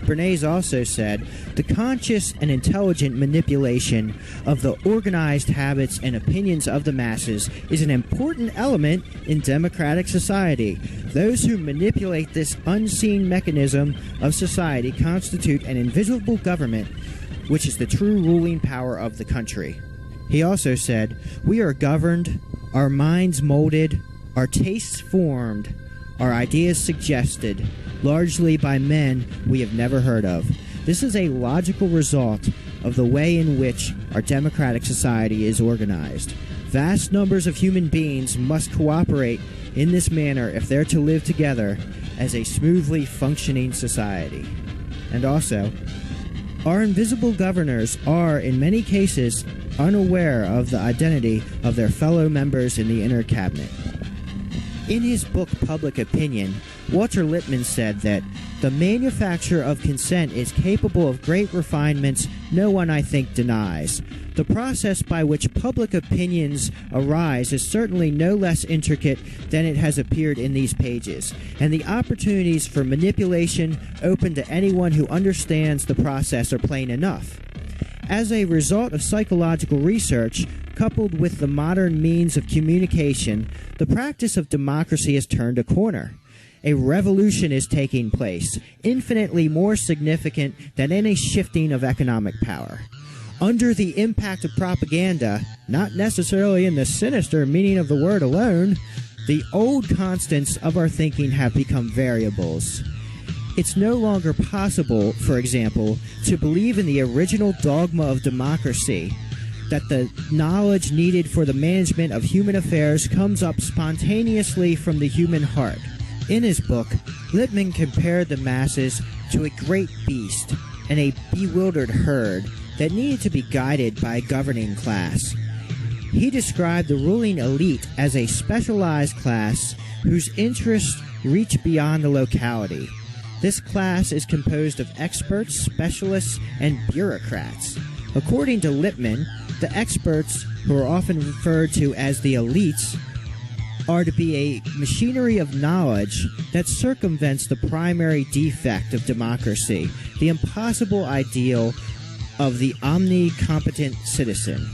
Bernays also said, "The conscious and intelligent manipulation of the organized habits and opinions of the masses is an important element in democratic society. Those who manipulate this unseen mechanism of society constitute an invisible government, which is the true ruling power of the country." He also said, "We are governed, our minds molded, our tastes formed, our ideas suggested, largely by men we have never heard of. This is a logical result of the way in which our democratic society is organized. Vast numbers of human beings must cooperate in this manner if they're to live together as a smoothly functioning society." And also, "Our invisible governors are, in many cases, unaware of the identity of their fellow members in the inner cabinet." In his book Public Opinion, Walter Lippmann said that the manufacture of consent is capable of great refinements no one, I think, denies. The process by which public opinions arise is certainly no less intricate than it has appeared in these pages, and the opportunities for manipulation open to anyone who understands the process are plain enough. As a result of psychological research, coupled with the modern means of communication, the practice of democracy has turned a corner. A revolution is taking place, infinitely more significant than any shifting of economic power. Under the impact of propaganda, not necessarily in the sinister meaning of the word alone, the old constants of our thinking have become variables. It's no longer possible, for example, to believe in the original dogma of democracy, that the knowledge needed for the management of human affairs comes up spontaneously from the human heart. In his book, Lippmann compared the masses to a great beast and a bewildered herd that needed to be guided by a governing class. He described the ruling elite as a specialized class whose interests reach beyond the locality. This class is composed of experts, specialists, and bureaucrats. According to Lippmann, the experts, who are often referred to as the elites, are to be a machinery of knowledge that circumvents the primary defect of democracy, the impossible ideal of the omnicompetent citizen.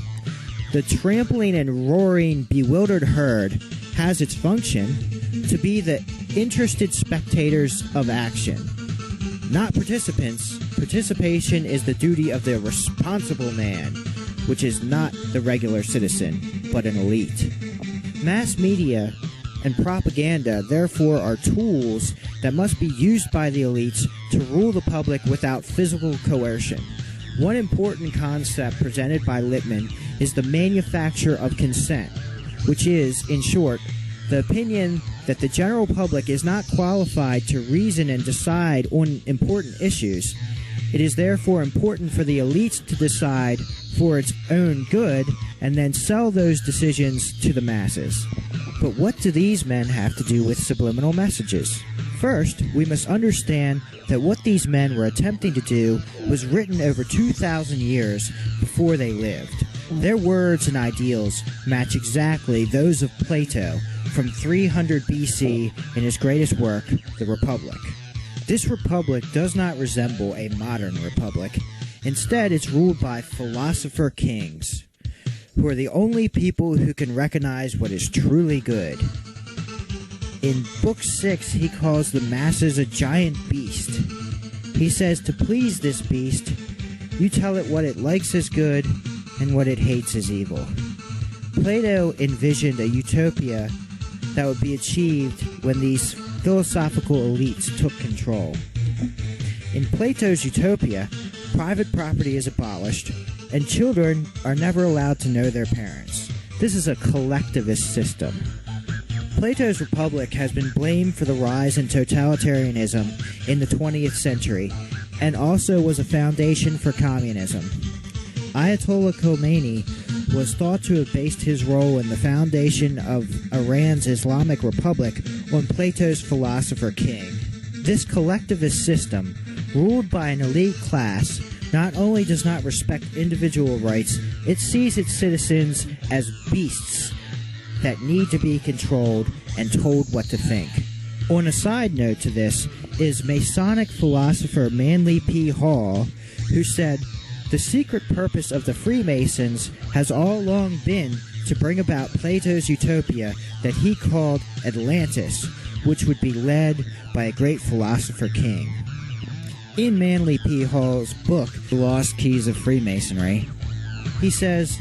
The trampling and roaring, bewildered herd has its function to be the interested spectators of action, not participants. Participation is the duty of the responsible man, which is not the regular citizen, but an elite. Mass media and propaganda, therefore, are tools that must be used by the elites to rule the public without physical coercion. One important concept presented by Lippmann is the manufacture of consent, which is, in short, the opinion that the general public is not qualified to reason and decide on important issues. It is therefore important for the elites to decide for its own good and then sell those decisions to the masses. But what do these men have to do with subliminal messages? First, we must understand that what these men were attempting to do was written over 2,000 years before they lived. Their words and ideals match exactly those of Plato from 300 BC in his greatest work, The Republic. This republic does not resemble a modern republic. Instead, it's ruled by philosopher kings, who are the only people who can recognize what is truly good. In Book 6, he calls the masses a giant beast. He says to please this beast, you tell it what it likes is good and what it hates is evil. Plato envisioned a utopia that would be achieved when these philosophical elites took control. In Plato's utopia, private property is abolished, and children are never allowed to know their parents. This is a collectivist system. Plato's Republic has been blamed for the rise in totalitarianism in the 20th century, and also was a foundation for communism. Ayatollah Khomeini was thought to have based his role in the foundation of Iran's Islamic Republic on Plato's philosopher king. This collectivist system, ruled by an elite class, not only does not respect individual rights, it sees its citizens as beasts that need to be controlled and told what to think. On a side note to this is Masonic philosopher Manly P. Hall, who said, "The secret purpose of the Freemasons has all along been to bring about Plato's utopia that he called Atlantis, which would be led by a great philosopher king." In Manly P. Hall's book, The Lost Keys of Freemasonry, he says,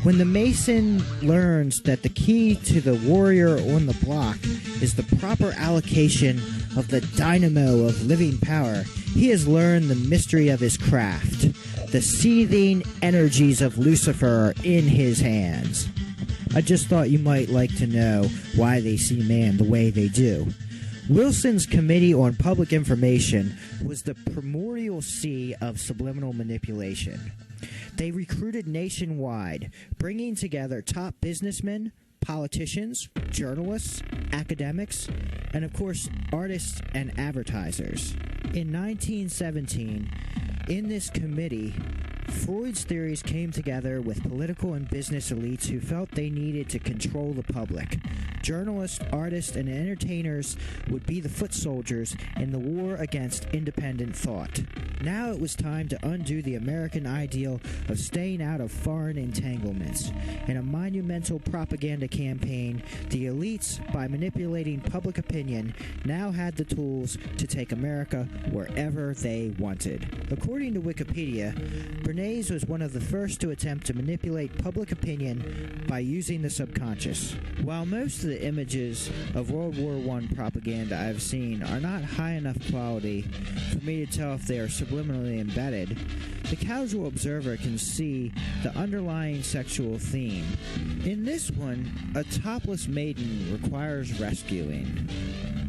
"When the Mason learns that the key to the warrior on the block is the proper allocation of the dynamo of living power, he has learned the mystery of his craft. The seething energies of Lucifer are in his hands." I just thought you might like to know why they see man the way they do. Wilson's Committee on Public Information was the primordial sea of subliminal manipulation. They recruited nationwide, bringing together top businessmen, politicians, journalists, academics, and of course, artists and advertisers. In 1917, in this committee, Freud's theories came together with political and business elites who felt they needed to control the public. Journalists, artists, and entertainers would be the foot soldiers in the war against independent thought. Now it was time to undo the American ideal of staying out of foreign entanglements. In a monumental propaganda campaign, the elites, by manipulating public opinion, now had the tools to take America wherever they wanted. According to Wikipedia, Bernays was one of the first to attempt to manipulate public opinion by using the subconscious. While most of the images of World War I propaganda I've seen are not high enough quality for me to tell if they are subliminally embedded, the casual observer can see the underlying sexual theme. In this one, a topless maiden requires rescuing.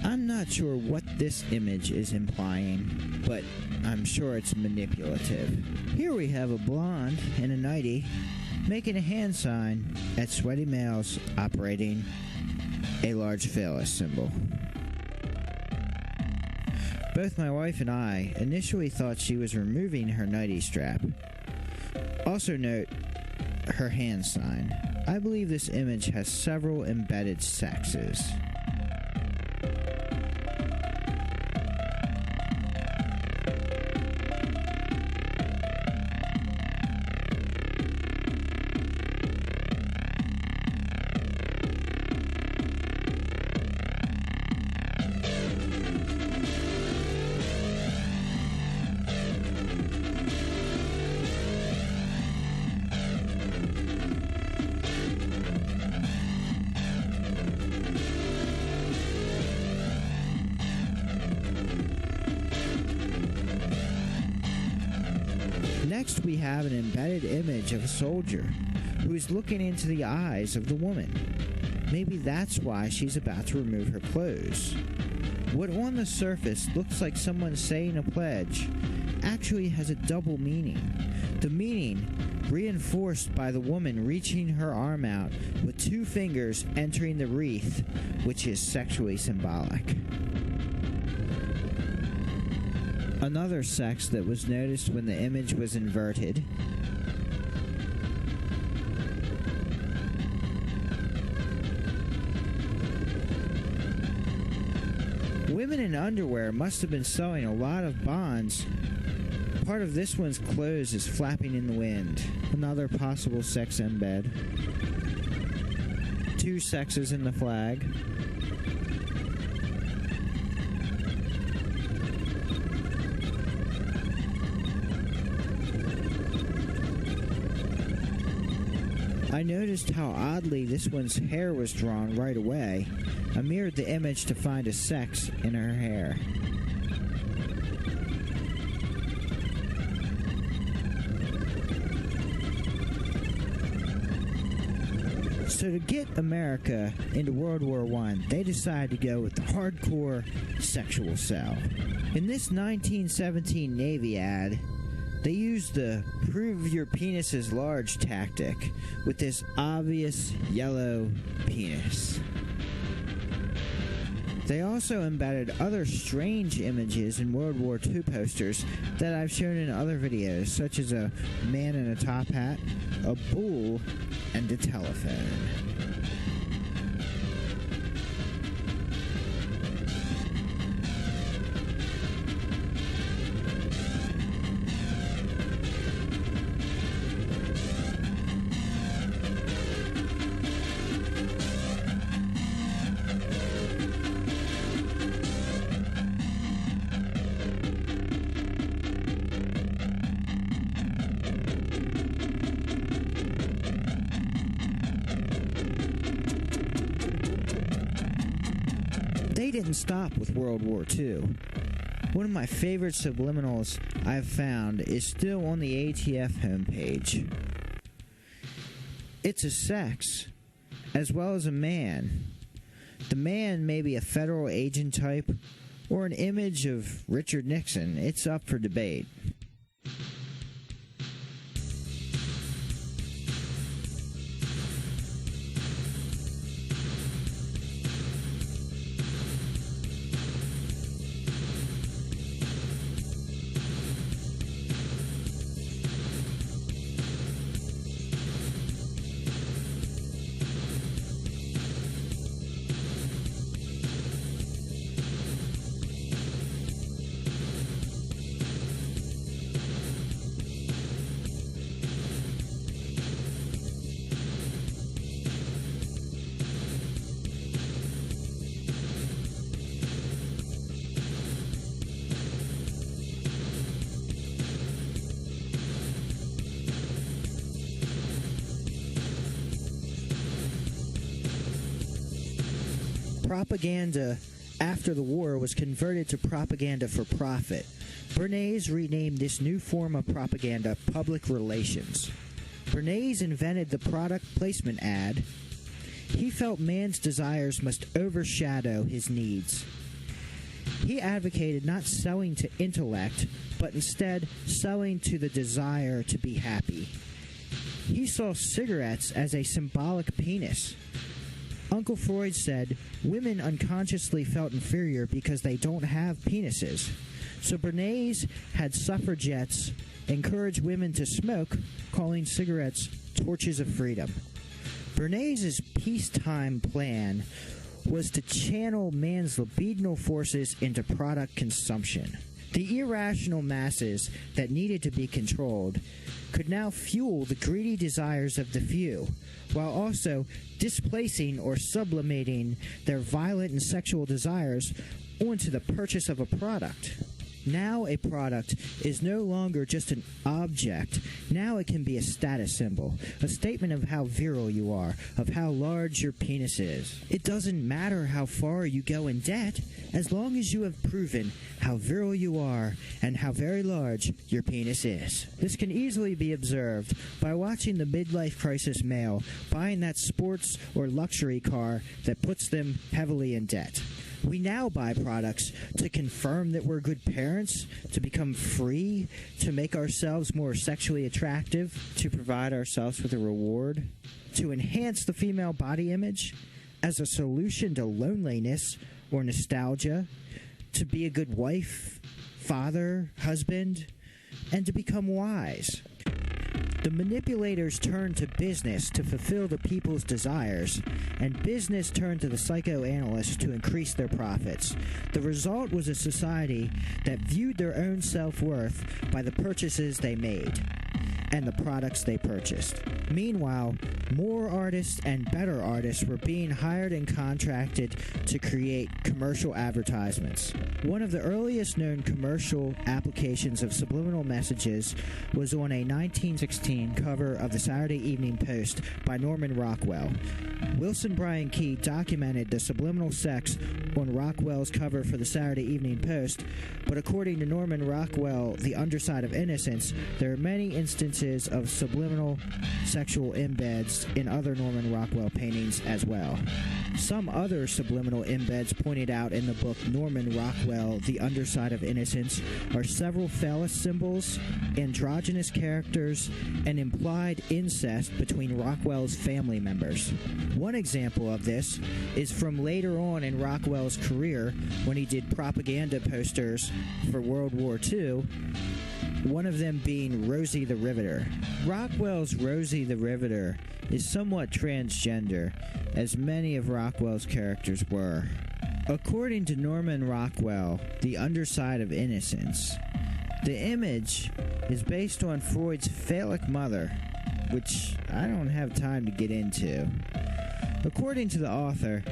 I'm not sure what this image is implying, but I'm sure it's manipulative. Here we have a blonde in a nightie making a hand sign at sweaty males operating a large phallus symbol. Both my wife and I initially thought she was removing her nightie strap. Also note her hand sign. I believe this image has several embedded sexes. Next, we have an embedded image of a soldier who is looking into the eyes of the woman. Maybe that's why she's about to remove her clothes. What on the surface looks like someone saying a pledge actually has a double meaning. The meaning reinforced by the woman reaching her arm out with two fingers entering the wreath, which is sexually symbolic. Another sex that was noticed when the image was inverted. Women in underwear must have been sewing a lot of bonds. Part of this one's clothes is flapping in the wind. Another possible sex embed. Two sexes in the flag. I noticed how oddly this one's hair was drawn right away. I mirrored the image to find a sex in her hair. So to get America into World War I, they decided to go with the hardcore sexual sell. In this 1917 Navy ad, they used the prove your penis is large tactic with this obvious yellow penis. They also embedded other strange images in World War II posters that I've shown in other videos, such as a man in a top hat, a bull, and a telephone. They didn't stop with World War II. One of my favorite subliminals I've found is still on the ATF homepage. It's a sex, as well as a man. The man may be a federal agent type, or an image of Richard Nixon. It's up for debate. Propaganda after the war was converted to propaganda for profit. Bernays renamed this new form of propaganda public relations. Bernays invented the product placement ad. He felt man's desires must overshadow his needs. He advocated not selling to intellect, but instead selling to the desire to be happy. He saw cigarettes as a symbolic penis. Uncle Freud said women unconsciously felt inferior because they don't have penises. So Bernays had suffragettes encourage women to smoke, calling cigarettes torches of freedom. Bernays' peacetime plan was to channel man's libidinal forces into product consumption. The irrational masses that needed to be controlled could now fuel the greedy desires of the few, while also displacing or sublimating their violent and sexual desires onto the purchase of a product. Now a product is no longer just an object. Now it can be a status symbol, a statement of how virile you are, of how large your penis is. It doesn't matter how far you go in debt, as long as you have proven how virile you are and how very large your penis is. This can easily be observed by watching the midlife crisis male buying that sports or luxury car that puts them heavily in debt. We now buy products to confirm that we're good parents, to become free, to make ourselves more sexually attractive, to provide ourselves with a reward, to enhance the female body image, as a solution to loneliness or nostalgia, to be a good wife, father, husband, and to become wise. The manipulators turned to business to fulfill the people's desires, and business turned to the psychoanalysts to increase their profits. The result was a society that viewed their own self-worth by the purchases they made and the products they purchased. Meanwhile, more artists and better artists were being hired and contracted to create commercial advertisements. One of the earliest known commercial applications of subliminal messages was on a 1916 cover of the Saturday Evening Post by Norman Rockwell. Wilson Bryan Key documented the subliminal sex on Rockwell's cover for the Saturday Evening Post, but according to Norman Rockwell, The Underside of Innocence, there are many instances instances of subliminal sexual embeds in other Norman Rockwell paintings as well. Some other subliminal embeds pointed out in the book Norman Rockwell, The Underside of Innocence, are several phallus symbols, androgynous characters, and implied incest between Rockwell's family members. One example of this is from later on in Rockwell's career when he did propaganda posters for World War II, one of them being Rosie the Riveter. Rockwell's Rosie the Riveter is somewhat transgender, as many of Rockwell's characters were. According to Norman Rockwell, The Underside of Innocence, the image is based on Freud's phallic mother, which I don't have time to get into. According to the author,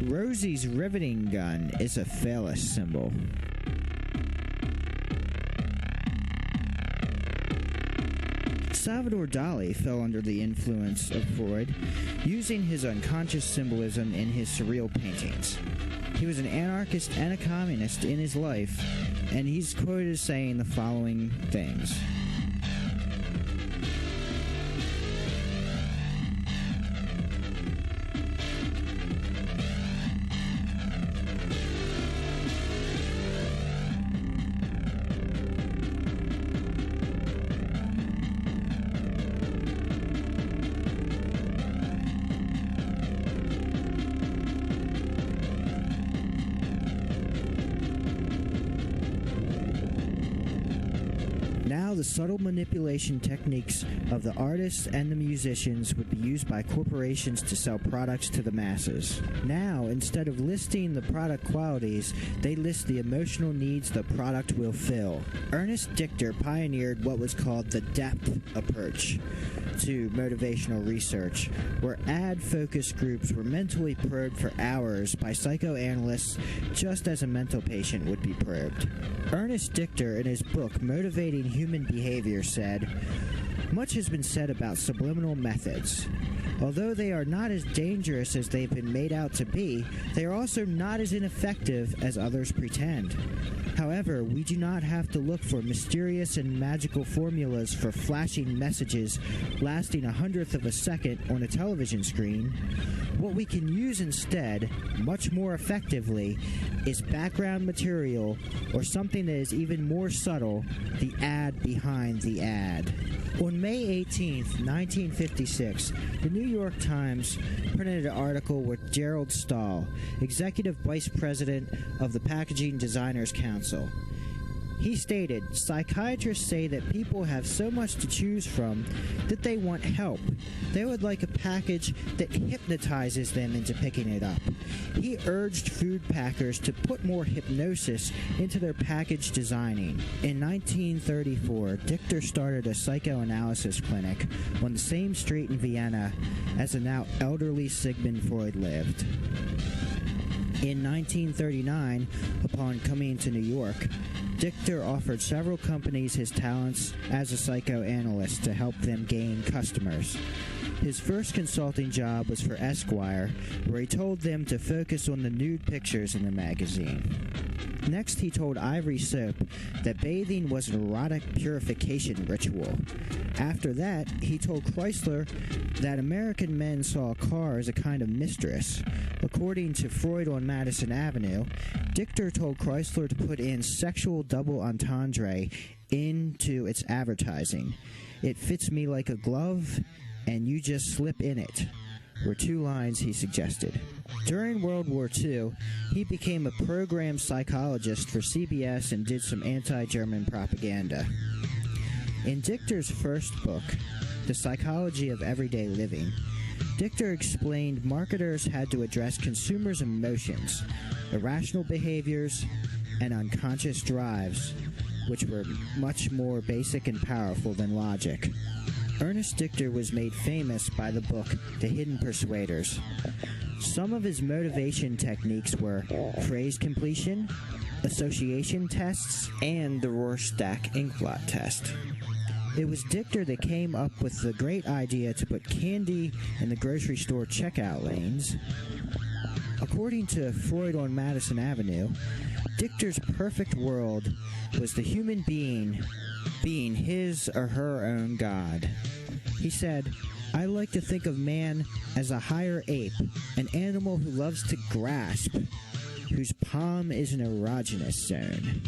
Rosie's riveting gun is a phallus symbol. Salvador Dali fell under the influence of Freud, using his unconscious symbolism in his surreal paintings. He was an anarchist and a communist in his life, and he's quoted as saying the following things. Now, the subtle manipulation techniques of the artists and the musicians would be used by corporations to sell products to the masses. Now, instead of listing the product qualities, they list the emotional needs the product will fill. Ernest Dichter pioneered what was called the depth approach to motivational research, where ad focus groups were mentally probed for hours by psychoanalysts just as a mental patient would be probed. Ernest Dichter, in his book Motivating Human Behavior, said, "Much has been said about subliminal methods. Although they are not as dangerous as they've been made out to be, they are also not as ineffective as others pretend. However, we do not have to look for mysterious and magical formulas for flashing messages lasting 1/100th of a second on a television screen. What we can use instead, much more effectively, is background material or something that is even more subtle, the ad behind the ad." On May 18th, 1956, the New York Times printed an article with Gerald Stahl, Executive Vice President of the Packaging Designers Council. He stated, "Psychiatrists say that people have so much to choose from that they want help. They would like a package that hypnotizes them into picking it up." He urged food packers to put more hypnosis into their package designing. In 1934, Dichter started a psychoanalysis clinic on the same street in Vienna as the now elderly Sigmund Freud lived. In 1939, upon coming to New York, Dichter offered several companies his talents as a psychoanalyst to help them gain customers. His first consulting job was for Esquire, where he told them to focus on the nude pictures in the magazine. Next, he told Ivory Soap that bathing was an erotic purification ritual. After that, he told Chrysler that American men saw a car as a kind of mistress. According to Freud on Madison Avenue, Dichter told Chrysler to put in sexual double entendre into its advertising. "It fits me like a glove, and you just slip in it," were two lines he suggested. During World War II, he became a program psychologist for CBS and did some anti-German propaganda. In Dichter's first book, The Psychology of Everyday Living, Dichter explained marketers had to address consumers' emotions, irrational behaviors, and unconscious drives, which were much more basic and powerful than logic. Ernest Dichter was made famous by the book The Hidden Persuaders. Some of his motivation techniques were phrase completion, association tests, and the Rorschach inkblot test. It was Dichter that came up with the great idea to put candy in the grocery store checkout lanes. According to Freud on Madison Avenue, Dichter's perfect world was the human being being his or her own god. He said, "I like to think of man as a higher ape, an animal who loves to grasp, whose palm is an erogenous zone."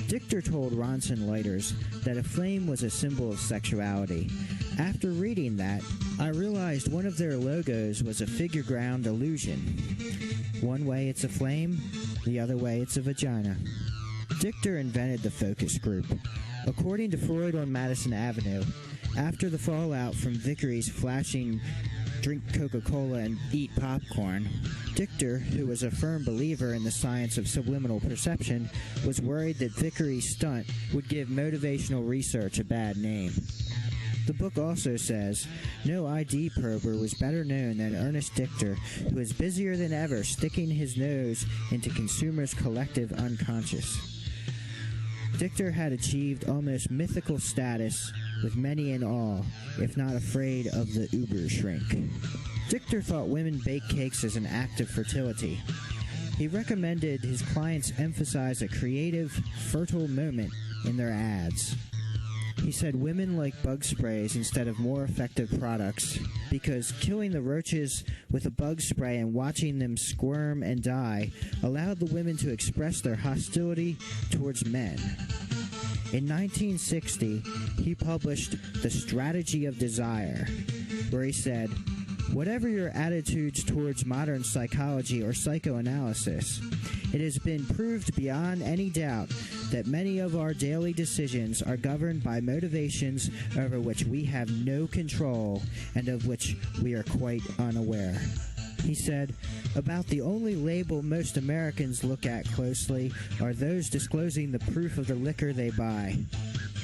Dichter told Ronson Lighters that a flame was a symbol of sexuality. After reading that, I realized one of their logos was a figure-ground illusion. One way it's a flame, the other way it's a vagina. Dichter invented the focus group. According to Freud on Madison Avenue, after the fallout from Vickery's flashing "drink Coca-Cola and eat popcorn," Dichter, who was a firm believer in the science of subliminal perception, was worried that Vickery's stunt would give motivational research a bad name. The book also says, no ID prober was better known than Ernest Dichter, who is busier than ever sticking his nose into consumers' collective unconscious. Dichter had achieved almost mythical status with many in awe, if not afraid of the uber shrink. Dichter thought women bake cakes as an act of fertility. He recommended his clients emphasize a creative, fertile moment in their ads. He said women like bug sprays instead of more effective products because killing the roaches with a bug spray and watching them squirm and die allowed the women to express their hostility towards men. In 1960, he published The Strategy of Desire, where he said, "Whatever your attitudes towards modern psychology or psychoanalysis, it has been proved beyond any doubt that many of our daily decisions are governed by motivations over which we have no control and of which we are quite unaware." He said, "About the only label most Americans look at closely are those disclosing the proof of the liquor they buy."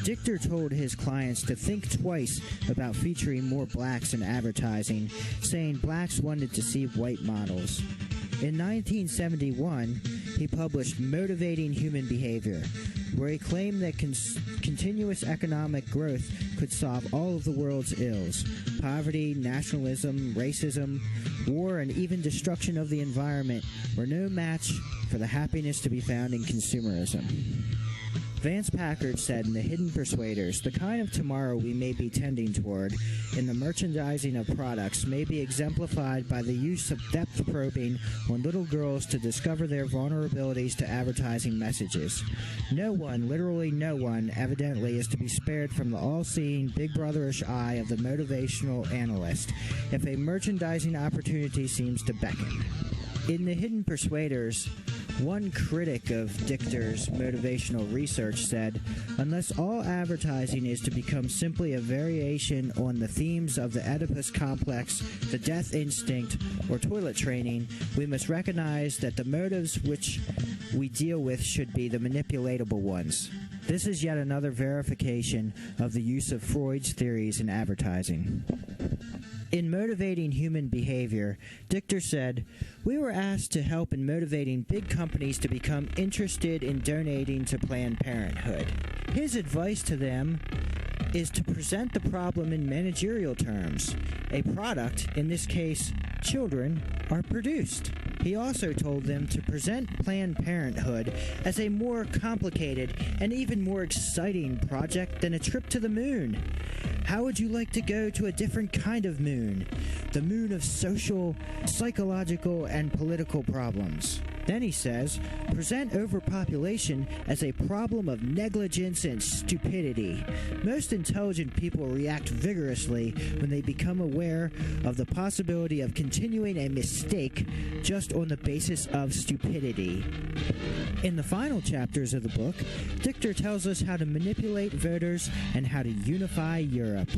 Dichter told his clients to think twice about featuring more blacks in advertising, saying blacks wanted to see white models. In 1971, he published Motivating Human Behavior, where he claimed that continuous economic growth could solve all of the world's ills: poverty, nationalism, racism, war, and even destruction of the environment were no match for the happiness to be found in consumerism. Vance Packard said in The Hidden Persuaders, "The kind of tomorrow we may be tending toward in the merchandising of products may be exemplified by the use of depth probing on little girls to discover their vulnerabilities to advertising messages. No one, literally no one, evidently is to be spared from the all-seeing, big brotherish eye of the motivational analyst if a merchandising opportunity seems to beckon." In The Hidden Persuaders, one critic of Dichter's motivational research said, "Unless all advertising is to become simply a variation on the themes of the Oedipus complex, the death instinct, or toilet training, we must recognize that the motives which we deal with should be the manipulatable ones." This is yet another verification of the use of Freud's theories in advertising. In Motivating Human Behavior, Dichter said, "We were asked to help in motivating big companies to become interested in donating to Planned Parenthood. His advice to them is to present the problem in managerial terms. A product, in this case, children, are produced." He also told them to present Planned Parenthood as a more complicated and even more exciting project than a trip to the moon. How would you like to go to a different kind of moon? The moon of social, psychological, and political problems. Then he says, present overpopulation as a problem of negligence and stupidity. Most intelligent people react vigorously when they become aware of the possibility of continuing a mistake just on the basis of stupidity. In the final chapters of the book, Dichter tells us how to manipulate voters and how to unify Europe.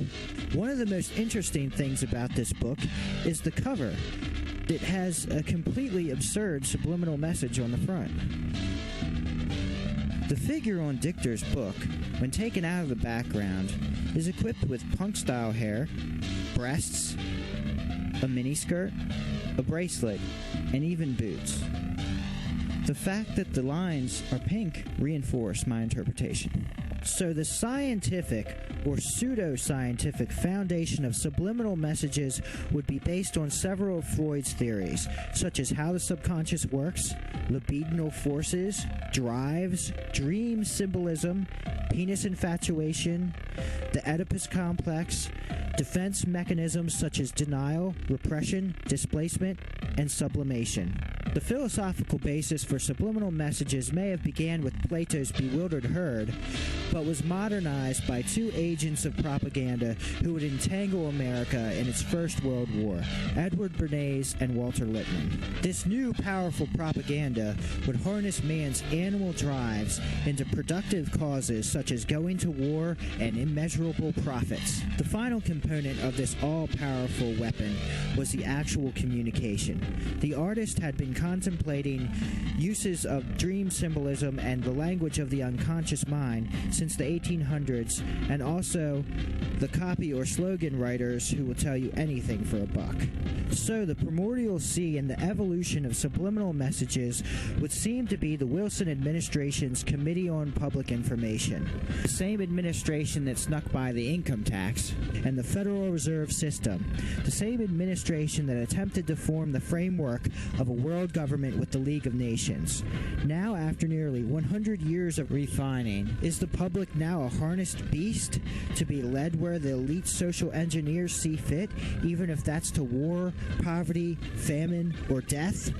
One of the most interesting things about this book is the cover. It has a completely absurd subliminal message on the front. The figure on Dichter's book, when taken out of the background, is equipped with punk-style hair, breasts, a miniskirt, a bracelet, and even boots. The fact that the lines are pink reinforced my interpretation. So the scientific or pseudo-scientific foundation of subliminal messages would be based on several of Freud's theories, such as how the subconscious works, libidinal forces, drives, dream symbolism, penis infatuation, the Oedipus complex, defense mechanisms such as denial, repression, displacement, and sublimation. The philosophical basis for subliminal messages may have began with Plato's bewildered herd, but was modernized by two agents of propaganda who would entangle America in its First World War, Edward Bernays and Walter Lippmann. This new powerful propaganda would harness man's animal drives into productive causes such as going to war and immeasurable profits. The final component of this all-powerful weapon was the actual communication. The artist had been contemplating uses of dream symbolism and the language of the unconscious mind since the 1800s, and also the copy or slogan writers who will tell you anything for a buck. So the primordial sea and the evolution of subliminal messages would seem to be the Wilson administration's Committee on Public Information, the same administration that snuck by the income tax and the Federal Reserve System, the same administration that attempted to form the framework of a world government with the League of Nations. Now, after nearly 100 years of refining, is the public now a harnessed beast to be led where the elite social engineers see fit, even if that's to war, poverty, famine, or death?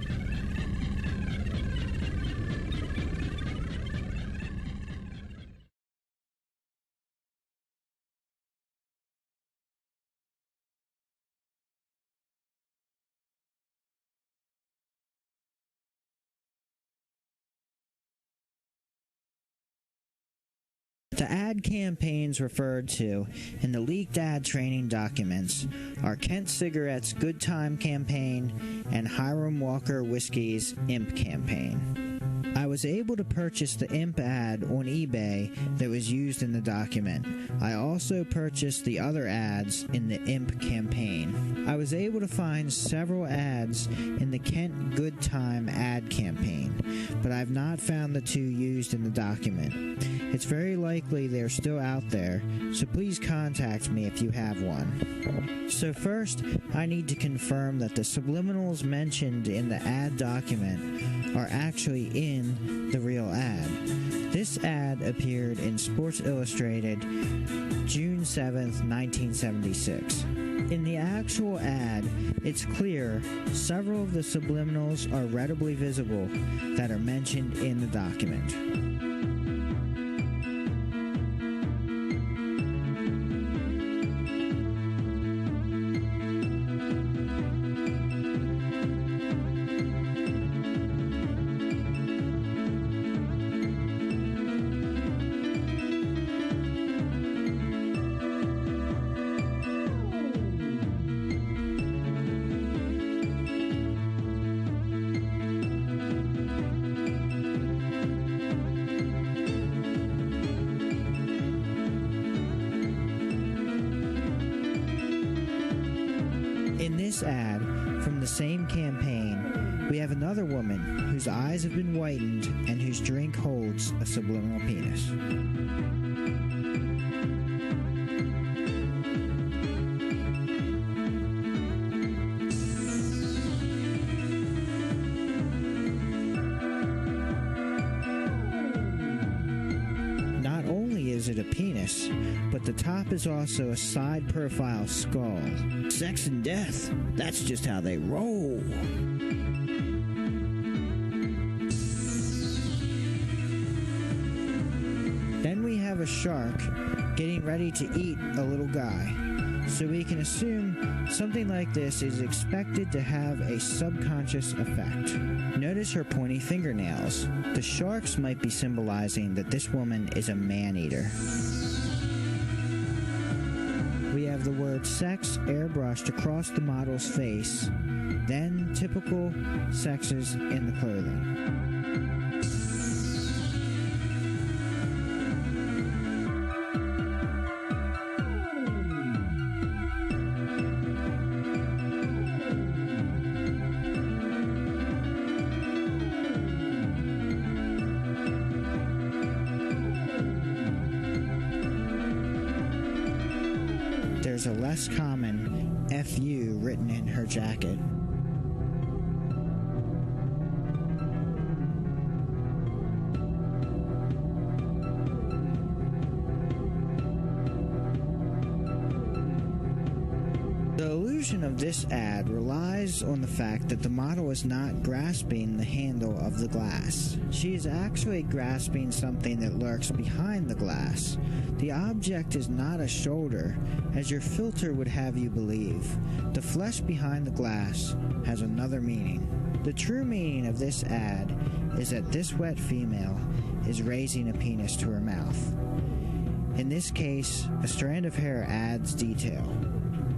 The ad campaigns referred to in the leaked ad training documents are Kent Cigarette's Good Time campaign and Hiram Walker Whiskey's Imp campaign. I was able to purchase the Imp ad on eBay that was used in the document. I also purchased the other ads in the Imp campaign. I was able to find several ads in the Kent Good Time ad campaign, but I've not found the two used in the document. It's very likely they're still out there, so please contact me if you have one. So first, I need to confirm that the subliminals mentioned in the ad document are actually in the real ad. This ad appeared in Sports Illustrated June 7th, 1976. In the actual ad, it's clear several of the subliminals are readily visible that are mentioned in the document. Ad from the same campaign, we have another woman whose eyes have been whitened and whose drink holds a subliminal penis. Not only is it a penis, but the top is also a side profile skull. Sex and death, that's just how they roll. Then we have a shark getting ready to eat a little guy. So we can assume something like this is expected to have a subconscious effect. Notice her pointy fingernails. The sharks might be symbolizing that this woman is a man-eater. We have the word sex airbrushed across the model's face, then typical sexes in the clothing. has a less common FU written in her jacket. The illusion of this ad relies on the fact that the model is not grasping the handle of the glass. She is actually grasping something that lurks behind the glass. The object is not a shoulder, as your filter would have you believe. The flesh behind the glass has another meaning. The true meaning of this ad is that this wet female is raising a penis to her mouth. In this case, a strand of hair adds detail.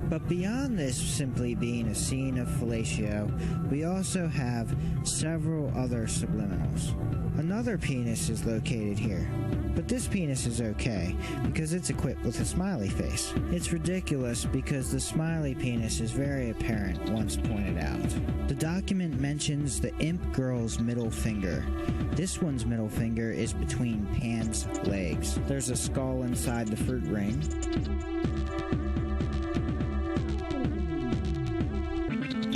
But beyond this simply being a scene of fellatio, we also have several other subliminals. Another penis is located here, but this penis is okay because it's equipped with a smiley face. It's ridiculous because the smiley penis is very apparent once pointed out. The document mentions the imp girl's middle finger. This one's middle finger is between Pan's legs. There's a skull inside the fruit ring.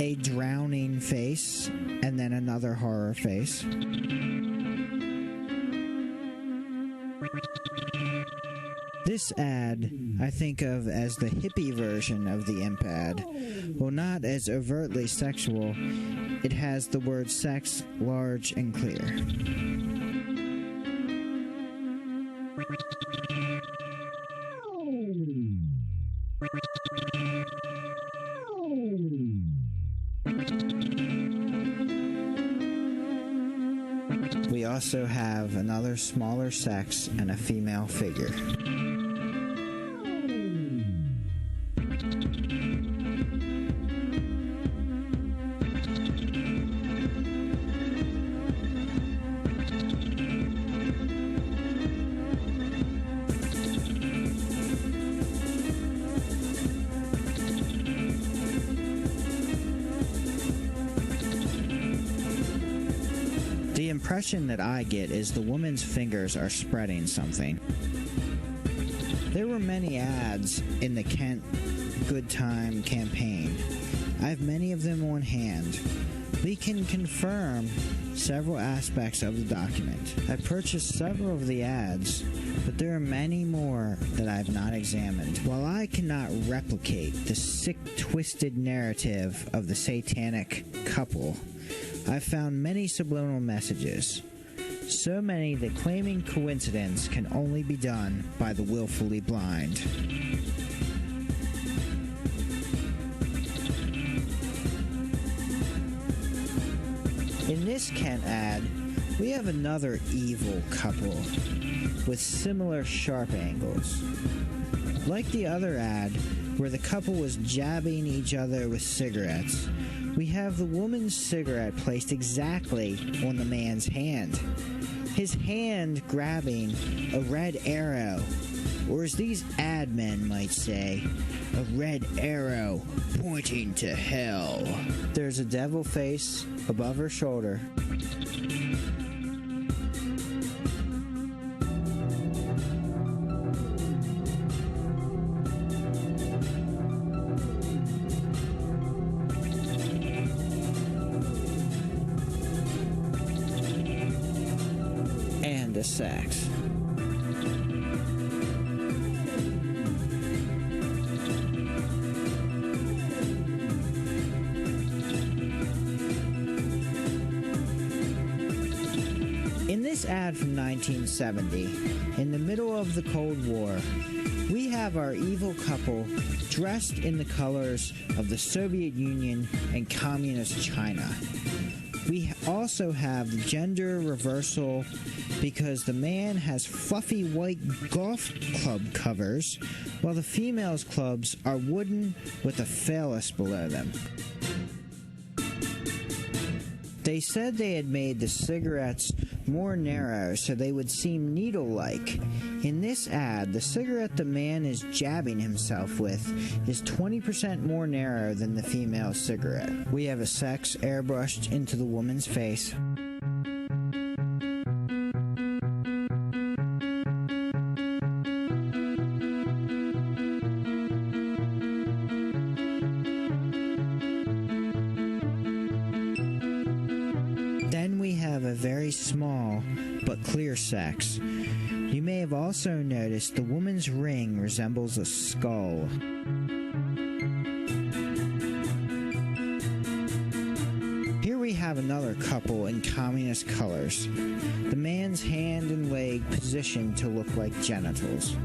A drowning face, and then another horror face. This ad I think of as the hippie version of the imp ad. Well, not as overtly sexual, it has the word sex large and clear. We also have another smaller sex and a female figure. The impression that I get is the woman's fingers are spreading something. There were many ads in the Kent Good Time campaign. I have many of them on hand. We can confirm several aspects of the document. I purchased several of the ads, but there are many more that I have not examined. While I cannot replicate the sick, twisted narrative of the satanic couple, I've found many subliminal messages, so many that claiming coincidence can only be done by the willfully blind. In this Kent ad, we have another evil couple with similar sharp angles. Like the other ad, where the couple was jabbing each other with cigarettes, we have the woman's cigarette placed exactly on the man's hand. His hand grabbing a red arrow, or as these ad men might say, a red arrow pointing to hell. There's a devil face above her shoulder. And a sex. In this ad from 1970, in the middle of the Cold War, we have our evil couple dressed in the colors of the Soviet Union and Communist China. We also have the gender reversal because the man has fluffy white golf club covers, while the female's clubs are wooden with a phallus below them. They said they had made the cigarettes more narrow so they would seem needle-like. In this ad, the cigarette the man is jabbing himself with is 20% more narrow than the female cigarette. We have a sex airbrushed into the woman's face. clear sex. You may have also noticed the woman's ring resembles a skull. Here we have another couple in communist colors. The man's hand and leg positioned to look like genitals.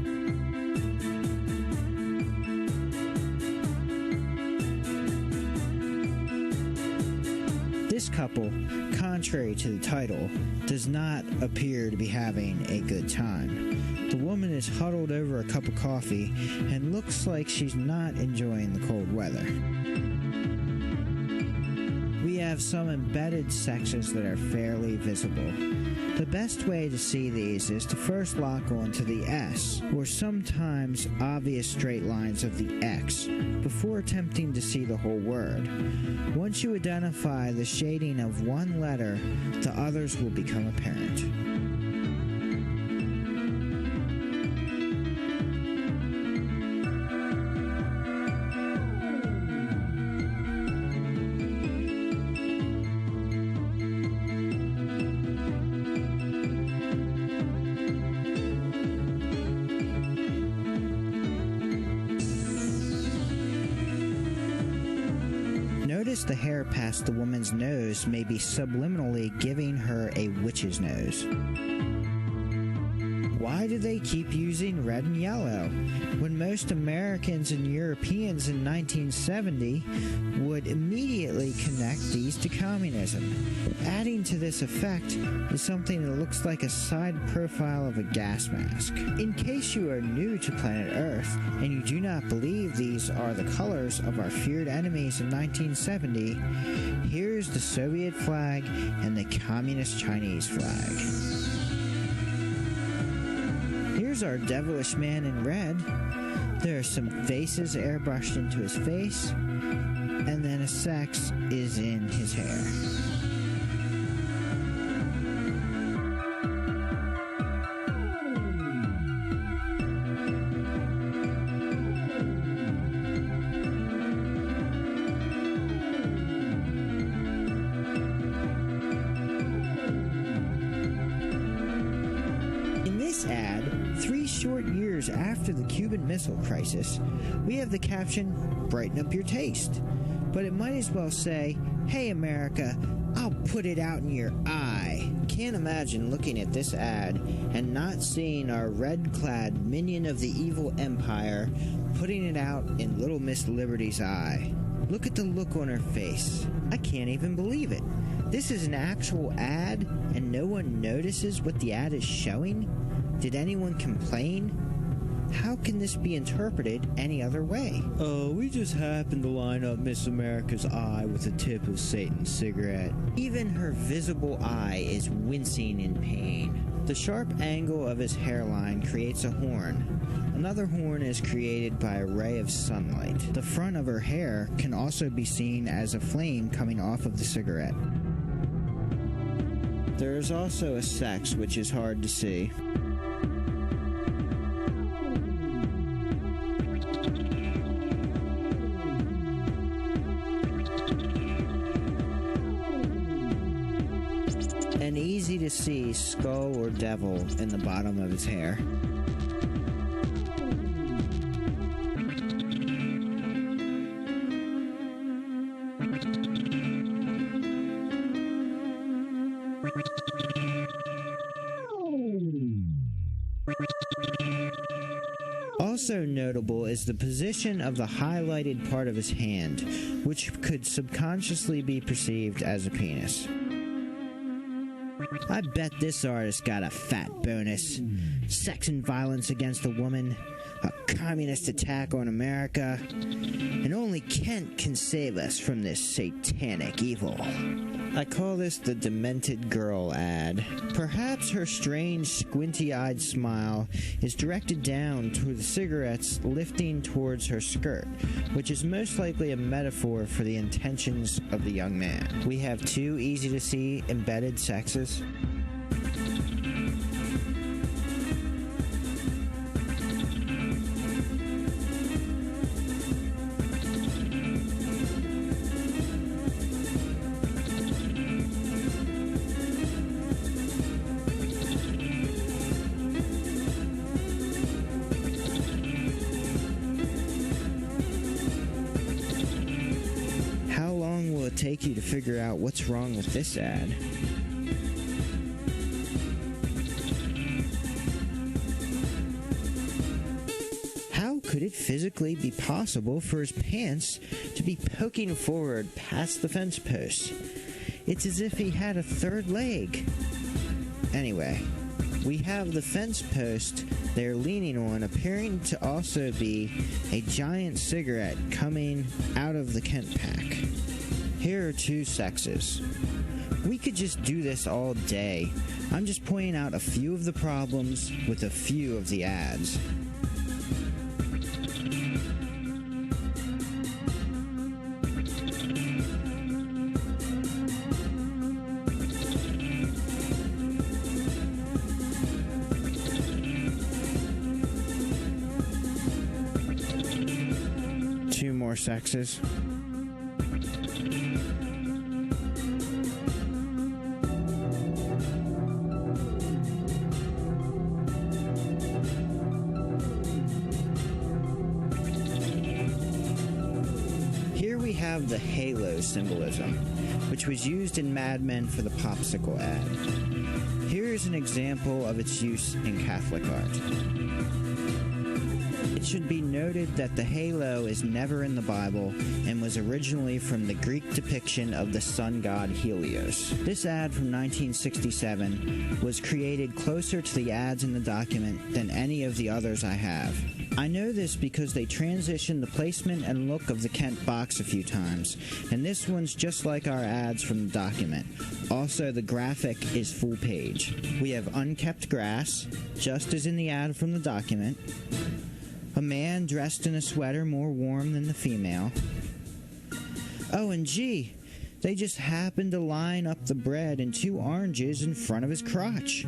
This couple, contrary to the title, does not appear to be having a good time. The woman is huddled over a cup of coffee and looks like she's not enjoying the cold weather. We have some embedded sexes that are fairly visible. The best way to see these is to first lock onto the S, or sometimes obvious straight lines of the X, before attempting to see the whole word. Once you identify the shading of one letter, the others will become apparent. Notice the hair past the woman's nose may be subliminally giving her a witch's nose. Why do they keep using red and yellow, when most Americans and Europeans in 1970 would immediately connect these to communism? Adding to this effect is something that looks like a side profile of a gas mask. In case you are new to planet Earth and you do not believe these are the colors of our feared enemies in 1970, here's the Soviet flag and the Communist Chinese flag. Here's our devilish man in red. There are some faces airbrushed into his face, and then a sex is in his hair. In this ad, 3 short years after the Cuban Missile Crisis, we have the caption, "Brighten up your taste." But it might as well say, "Hey America, I'll put it out in your eye." Can't imagine looking at this ad and not seeing our red-clad minion of the evil empire putting it out in Little Miss Liberty's eye. Look at the look on her face. I can't even believe it. This is an actual ad, and no one notices what the ad is showing? Did anyone complain? How can this be interpreted any other way? Oh, we just happened to line up Miss America's eye with the tip of Satan's cigarette. Even her visible eye is wincing in pain. The sharp angle of his hairline creates a horn. Another horn is created by a ray of sunlight. The front of her hair can also be seen as a flame coming off of the cigarette. There is also a sex which is hard to see. An easy to see skull or devil in the bottom of his hair. Also notable is the position of the highlighted part of his hand, which could subconsciously be perceived as a penis. I bet this artist got a fat bonus. Sex and violence against a woman, a communist attack on America, and only Kent can save us from this satanic evil. I call this the demented girl ad. Perhaps her strange, squinty-eyed smile is directed down to the cigarettes lifting towards her skirt, which is most likely a metaphor for the intentions of the young man. We have 2 easy-to-see embedded sexes. you to figure out what's wrong with this ad. How could it physically be possible for his pants to be poking forward past the fence post? It's as if he had a third leg. Anyway, we have the fence post they're leaning on appearing to also be a giant cigarette coming out of the Kent pack. Here are two sexes. We could just do this all day. I'm just pointing out a few of the problems with a few of the ads. Two more sexes. Here we have the halo symbolism, which was used in Mad Men for the popsicle ad. Here is an example of its use in Catholic art. It should be noted that the halo is never in the Bible and was originally from the Greek depiction of the sun god Helios. This ad from 1967 was created closer to the ads in the document than any of the others I have. I know this because they transitioned the placement and look of the Kent box a few times, and this one's just like our ads from the document. Also, the graphic is full page. We have unkept grass, just as in the ad from the document. A man dressed in a sweater more warm than the female. Oh, and gee, they just happened to line up the bread and two oranges in front of his crotch.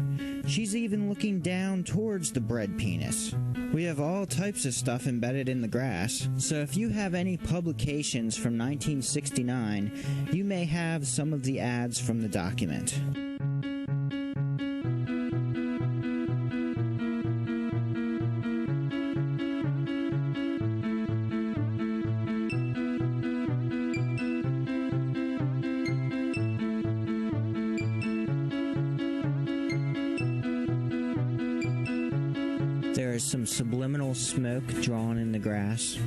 She's even looking down towards the bread penis. We have all types of stuff embedded in the grass, so if you have any publications from 1969, you may have some of the ads from the document. There is some subliminal smoke drawn in the grass.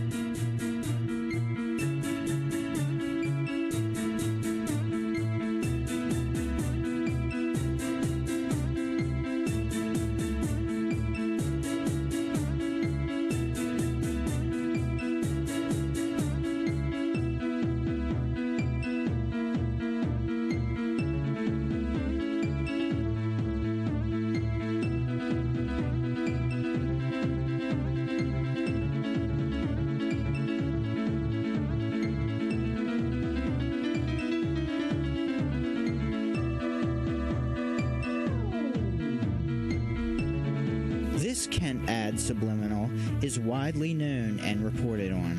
This Kent ad subliminal is widely known and reported on.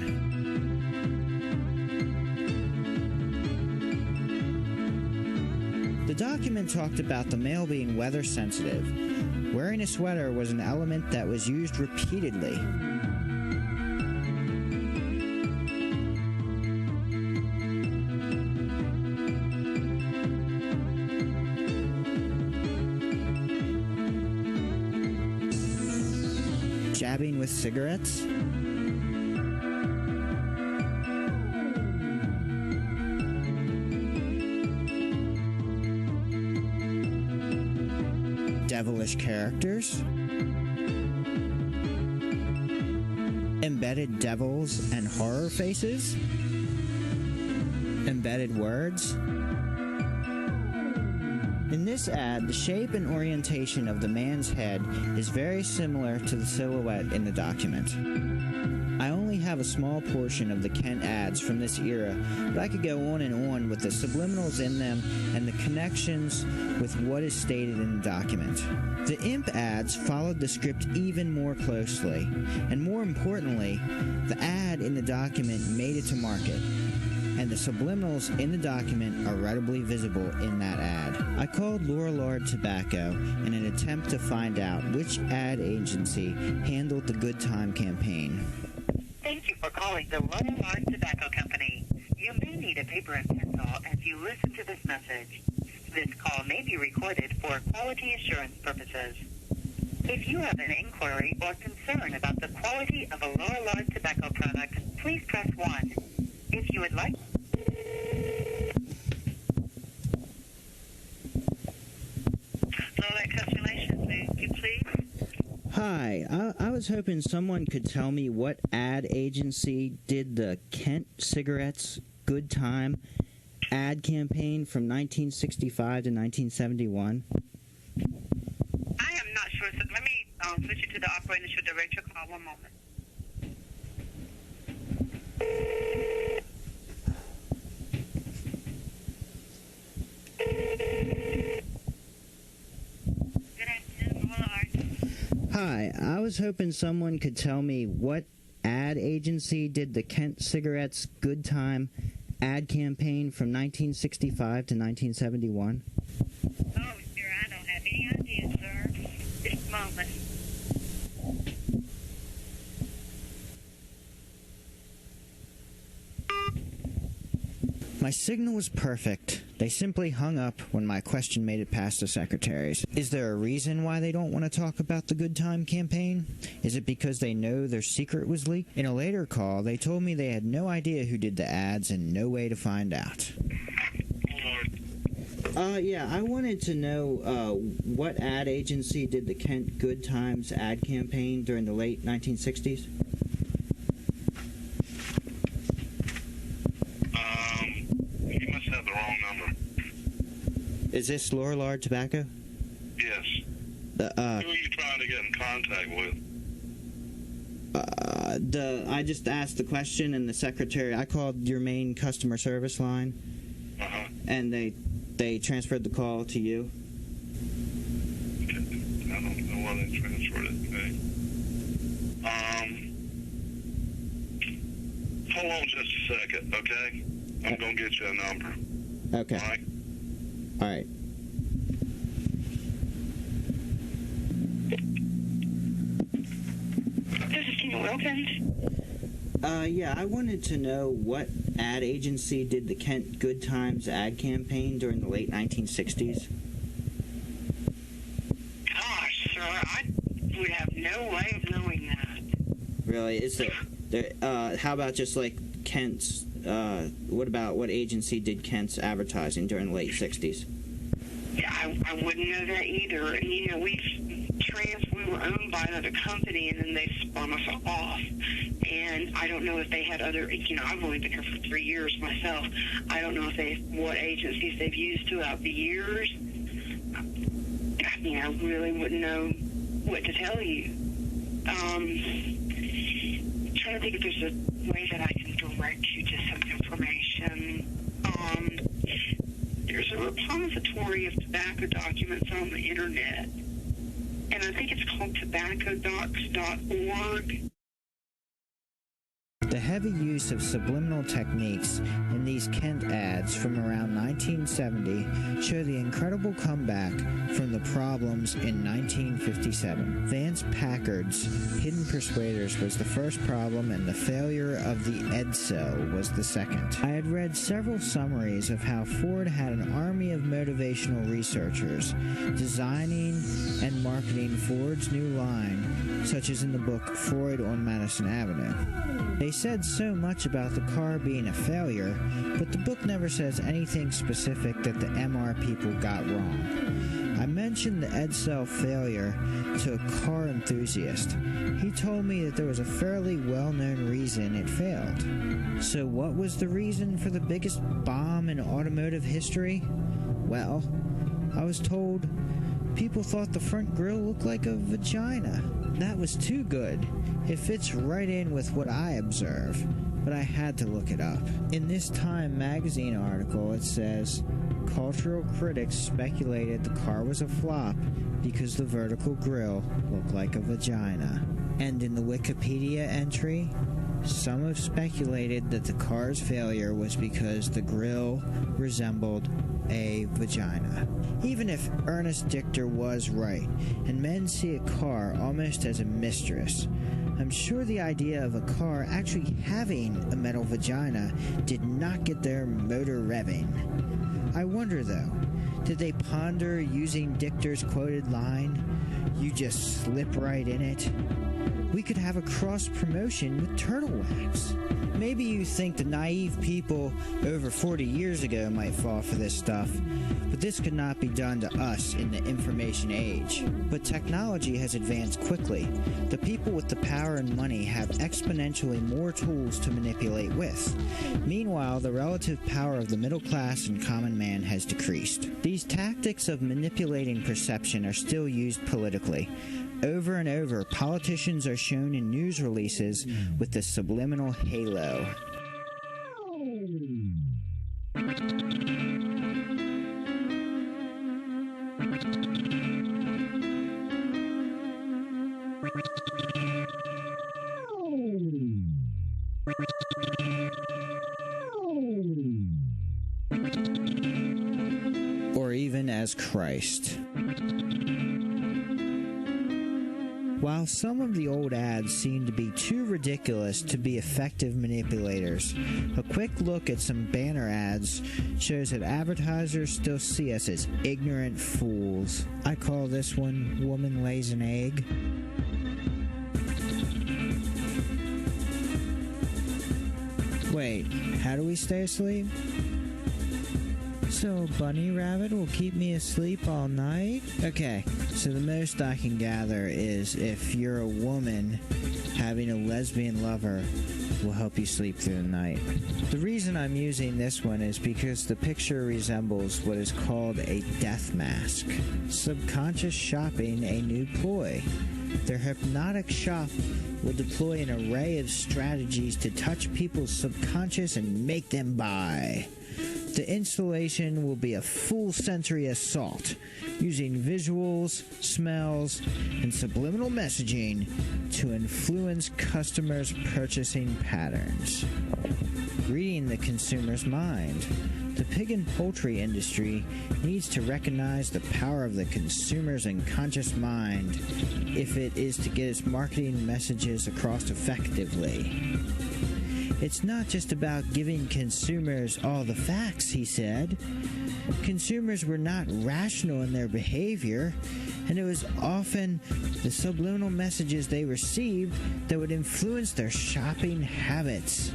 The document talked about the male being weather sensitive. Wearing a sweater was an element that was used repeatedly. Jabbing with cigarettes. Devilish characters. Embedded devils and horror faces. Embedded words. In this ad, the shape and orientation of the man's head is very similar to the silhouette in the document. I only have a small portion of the Kent ads from this era, but I could go on and on with the subliminals in them and the connections with what is stated in the document. The imp ads followed the script even more closely, and more importantly, the ad in the document made it to market. And the subliminals in the document are readily visible in that ad. I called Lorillard Tobacco in an attempt to find out which ad agency handled the Good Time campaign. Thank you for calling the Lorillard Tobacco Company. You may need a paper and pencil as you listen to this message. This call may be recorded for quality assurance purposes. If you have an inquiry or concern about the quality of a lower large tobacco product, please press 1. If you would like... Low-light calculations, may you please? Hi, I was hoping someone could tell me what ad agency did the Kent Cigarettes Good Time ad campaign from 1965 to 1971. I am not sure, so let me switch you to the operator and she'll direct your call. One moment. Good afternoon, Lord. Hi, I was hoping someone could tell me what ad agency did the Kent Cigarettes Good Time ad campaign from 1965 to 1971. Oh, sir, I don't have any idea, sir. Just a moment. My signal was perfect. They simply hung up when my question made it past the secretaries. Is there a reason why they don't want to talk about the Good Time campaign? Is it because they know their secret was leaked? In a later call, they told me they had no idea who did the ads and no way to find out. Yeah, I wanted to know what ad agency did the Kent Good Times ad campaign during the late 1960s? You must have the wrong number. Is this Lorillard Tobacco? Yes. Who are you trying to get in contact with? I just asked the question and the secretary, I called your main customer service line, and they transferred the call to you. Okay. I don't know why they transferred it. Okay. Hold on just a second, okay? I'm going to get you a number. Okay. All right? All right. This is Tina Wilkins. Yeah, I wanted to know what ad agency did the Kent Good Times ad campaign during the late 1960s? Gosh, sir, I would have no way of knowing that. Really? Is there, how about just like Kent's, what agency did Kent's advertising during the late 60s? Yeah, I wouldn't know that either. And, you know, we were owned by another company, and then they spun us off. And I don't know if they had other, you know, I've only been here for 3 years myself. I don't know what agencies they've used throughout the years. I mean, I really wouldn't know what to tell you. I'm trying to think if there's a way that I can direct you to some information. There's a repository of tobacco documents on the internet, and I think it's called tobaccodocs.org. The heavy use of subliminal techniques in these Kent ads from around 1970 show the incredible comeback from the problems in 1957. Vance Packard's Hidden Persuaders was the first problem, and the failure of the Edsel was the second. I had read several summaries of how Ford had an army of motivational researchers designing and marketing Ford's new line, such as in the book Freud on Madison Avenue. They said so much about the car being a failure, but the book never says anything specific that the MR people got wrong. I mentioned the Edsel failure to a car enthusiast. He told me that there was a fairly well-known reason it failed. So what was the reason for the biggest bomb in automotive history? Well, I was told people thought the front grille looked like a vagina. That was too good. It fits right in with what I observe, but I had to look it up. In this Time magazine article, it says, cultural critics speculated the car was a flop because the vertical grille looked like a vagina. And in the Wikipedia entry, some have speculated that the car's failure was because the grille resembled a vagina. Even if Ernest Dichter was right, and men see a car almost as a mistress, I'm sure the idea of a car actually having a metal vagina did not get their motor revving. I wonder though, did they ponder using Dichter's quoted line, "You just slip right in it"? We could have a cross-promotion with turtle wax. Maybe you think the naive people over 40 years ago might fall for this stuff, but this could not be done to us in the information age. But technology has advanced quickly. The people with the power and money have exponentially more tools to manipulate with. Meanwhile, the relative power of the middle class and common man has decreased. These tactics of manipulating perception are still used politically. Over and over, politicians are shown in news releases with the subliminal halo. Or even as Christ. While some of the old ads seem to be too ridiculous to be effective manipulators, a quick look at some banner ads shows that advertisers still see us as ignorant fools. I call this one "Woman Lays an Egg." Wait, how do we stay asleep? So a bunny rabbit will keep me asleep all night? Okay, so the most I can gather is if you're a woman, having a lesbian lover will help you sleep through the night. The reason I'm using this one is because the picture resembles what is called a death mask. Subconscious shopping, a new ploy. Their hypnotic shop will deploy an array of strategies to touch people's subconscious and make them buy. The installation will be a full sensory assault, using visuals, smells, and subliminal messaging to influence customers' purchasing patterns. Reading the consumer's mind. The pig and poultry industry needs to recognize the power of the consumer's unconscious mind if it is to get its marketing messages across effectively. It's not just about giving consumers all the facts, he said. Consumers were not rational in their behavior, and it was often the subliminal messages they received that would influence their shopping habits.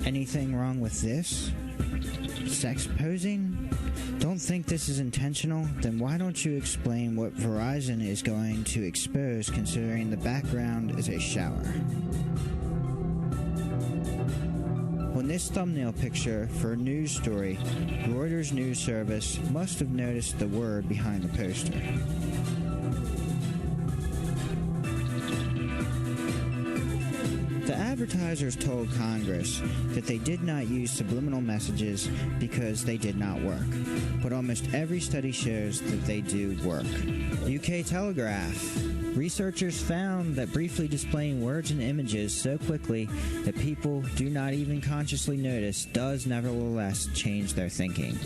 Anything wrong with this? Sex posing? Don't think this is intentional? Then why don't you explain what Verizon is going to expose, considering the background is a shower? On this thumbnail picture for a news story, Reuters news service must have noticed the word behind the poster. The advertisers told Congress that they did not use subliminal messages because they did not work, but almost every study shows that they do work. UK Telegraph. Researchers found that briefly displaying words and images so quickly that people do not even consciously notice does nevertheless change their thinking.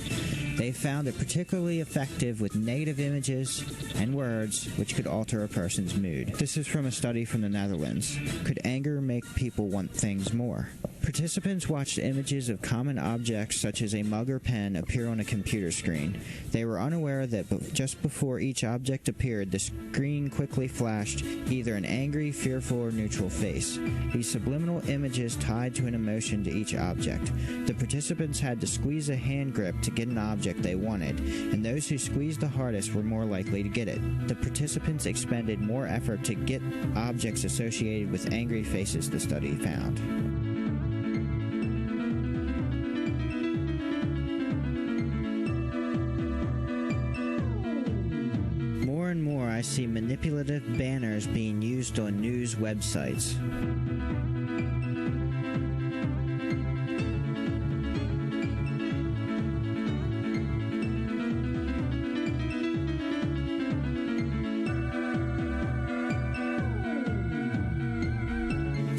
They found it particularly effective with negative images and words which could alter a person's mood. This is from a study from the Netherlands. Could anger make people want things more? Participants watched images of common objects such as a mug or pen appear on a computer screen. They were unaware that just before each object appeared, the screen quickly flashed either an angry, fearful, or neutral face. These subliminal images tied to an emotion to each object. The participants had to squeeze a hand grip to get an object they wanted, and those who squeezed the hardest were more likely to get it. The participants expended more effort to get objects associated with angry faces, the study found. More and more, I see manipulative banners being used on news websites.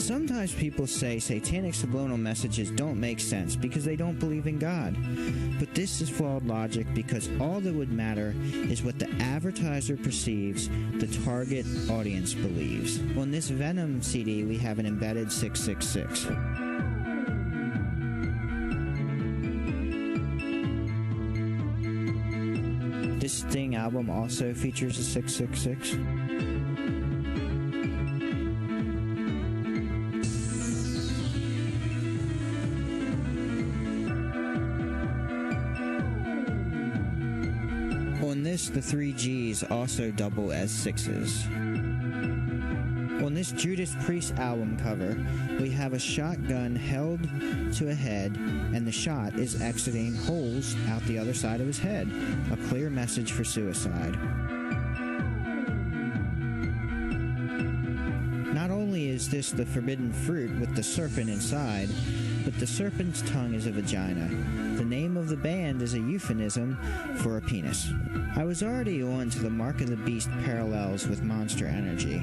Sometimes people say satanic subliminal messages don't make sense because they don't believe in God. But this is flawed logic because all that would matter is what the advertiser perceives the target audience believes. On this Venom CD, we have an embedded 666. This Sting album also features a 666. On this, the 3 Gs also double as 6s. On this Judas Priest album cover, we have a shotgun held to a head, and the shot is exiting holes out the other side of his head, a clear message for suicide. Not only is this the forbidden fruit with the serpent inside, but the serpent's tongue is a vagina. The name of the band is a euphemism for a penis. I was already on to the Mark of the Beast parallels with Monster Energy.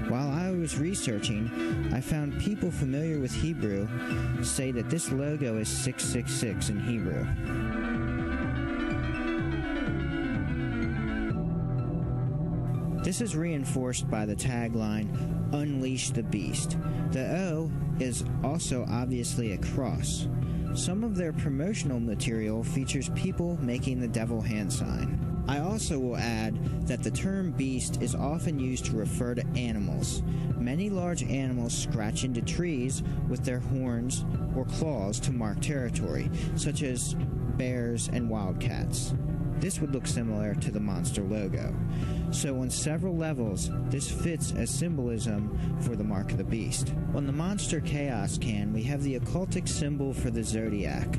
While I was researching, I found people familiar with Hebrew say that this logo is 666 in Hebrew. This is reinforced by the tagline, Unleash the Beast. The O is also obviously a cross. Some of their promotional material features people making the devil hand sign. I also will add that the term beast is often used to refer to animals. Many large animals scratch into trees with their horns or claws to mark territory, such as bears and wildcats. This would look similar to the monster logo. So on several levels, this fits as symbolism for the Mark of the Beast. On the Monster Chaos can, we have the occultic symbol for the zodiac,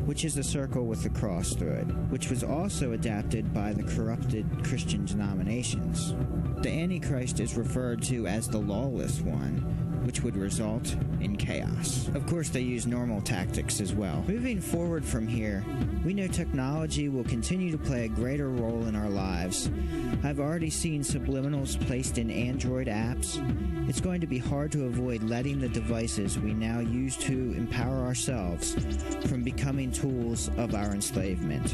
which is the circle with the cross through it, which was also adapted by the corrupted Christian denominations. The Antichrist is referred to as the lawless one, which would result in chaos. Of course, they use normal tactics as well. Moving forward from here, we know technology will continue to play a greater role in our lives. I've already seen subliminals placed in Android apps. It's going to be hard to avoid letting the devices we now use to empower ourselves from becoming tools of our enslavement.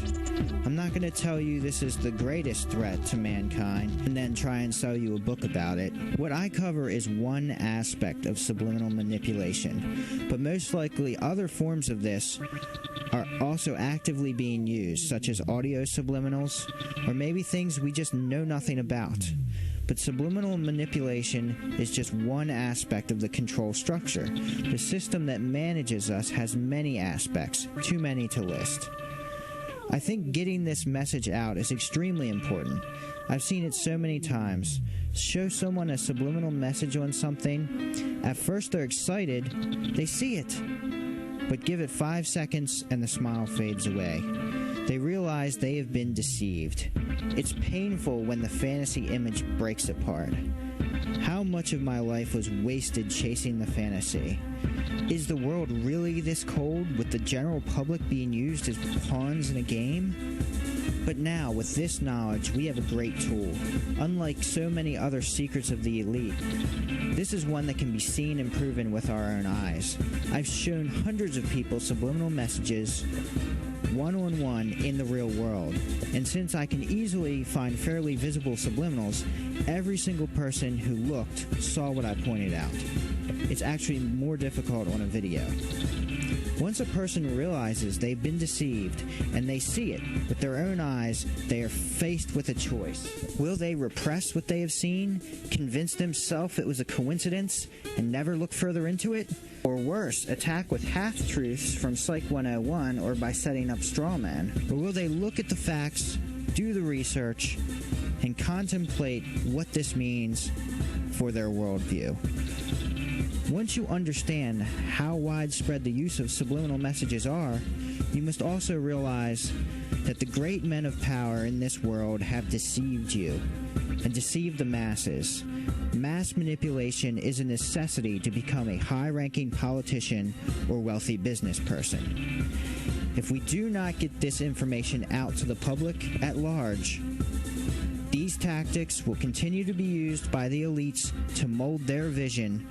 I'm not going to tell you this is the greatest threat to mankind and then try and sell you a book about it. What I cover is one aspect of subliminal manipulation, but most likely other forms of this are also actively being used, such as audio subliminals, or maybe things we just know nothing about. But subliminal manipulation is just one aspect of the control structure. The system that manages us has many aspects, too many to list. I think getting this message out is extremely important. I've seen it so many times. Show someone a subliminal message on something, at first they're excited, they see it. But give it 5 seconds and the smile fades away. They realize they have been deceived. It's painful when the fantasy image breaks apart. How much of my life was wasted chasing the fantasy? Is the world really this cold, with the general public being used as pawns in a game? But now, with this knowledge, we have a great tool. Unlike so many other secrets of the elite, this is one that can be seen and proven with our own eyes. I've shown hundreds of people subliminal messages one-on-one in the real world. And since I can easily find fairly visible subliminals, every single person who looked saw what I pointed out. It's actually more difficult on a video. Once a person realizes they've been deceived and they see it with their own eyes, they are faced with a choice. Will they repress what they have seen, convince themselves it was a coincidence, and never look further into it? Or worse, attack with half-truths from Psych 101 or by setting up straw men? Or will they look at the facts, do the research, and contemplate what this means for their worldview? Once you understand how widespread the use of subliminal messages are, you must also realize that the great men of power in this world have deceived you and deceived the masses. Mass manipulation is a necessity to become a high-ranking politician or wealthy business person. If we do not get this information out to the public at large, these tactics will continue to be used by the elites to mold their vision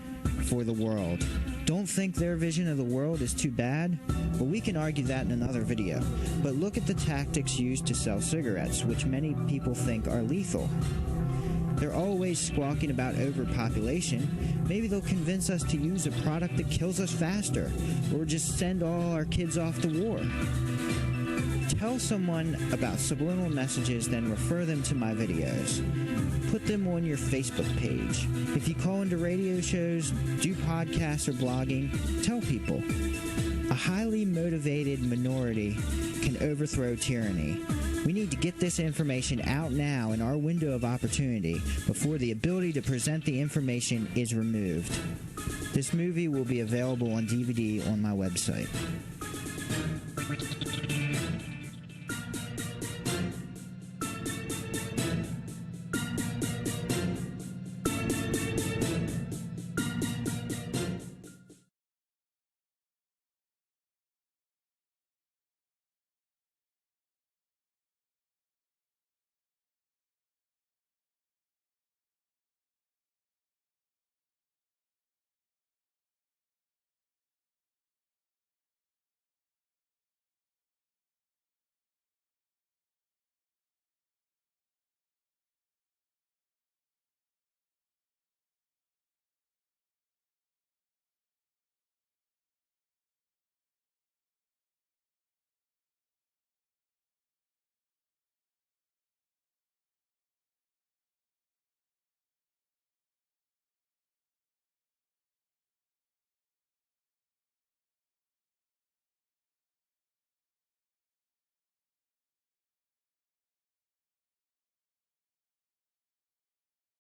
for the world. Don't think their vision of the world is too bad? Well, we can argue that in another video. But look at the tactics used to sell cigarettes, which many people think are lethal. They're always squawking about overpopulation. Maybe they'll convince us to use a product that kills us faster, or just send all our kids off to war. Tell someone about subliminal messages, then refer them to my videos. Put them on your Facebook page. If you call into radio shows, do podcasts or blogging, tell people. A highly motivated minority can overthrow tyranny. We need to get this information out now in our window of opportunity before the ability to present the information is removed. This movie will be available on DVD on my website.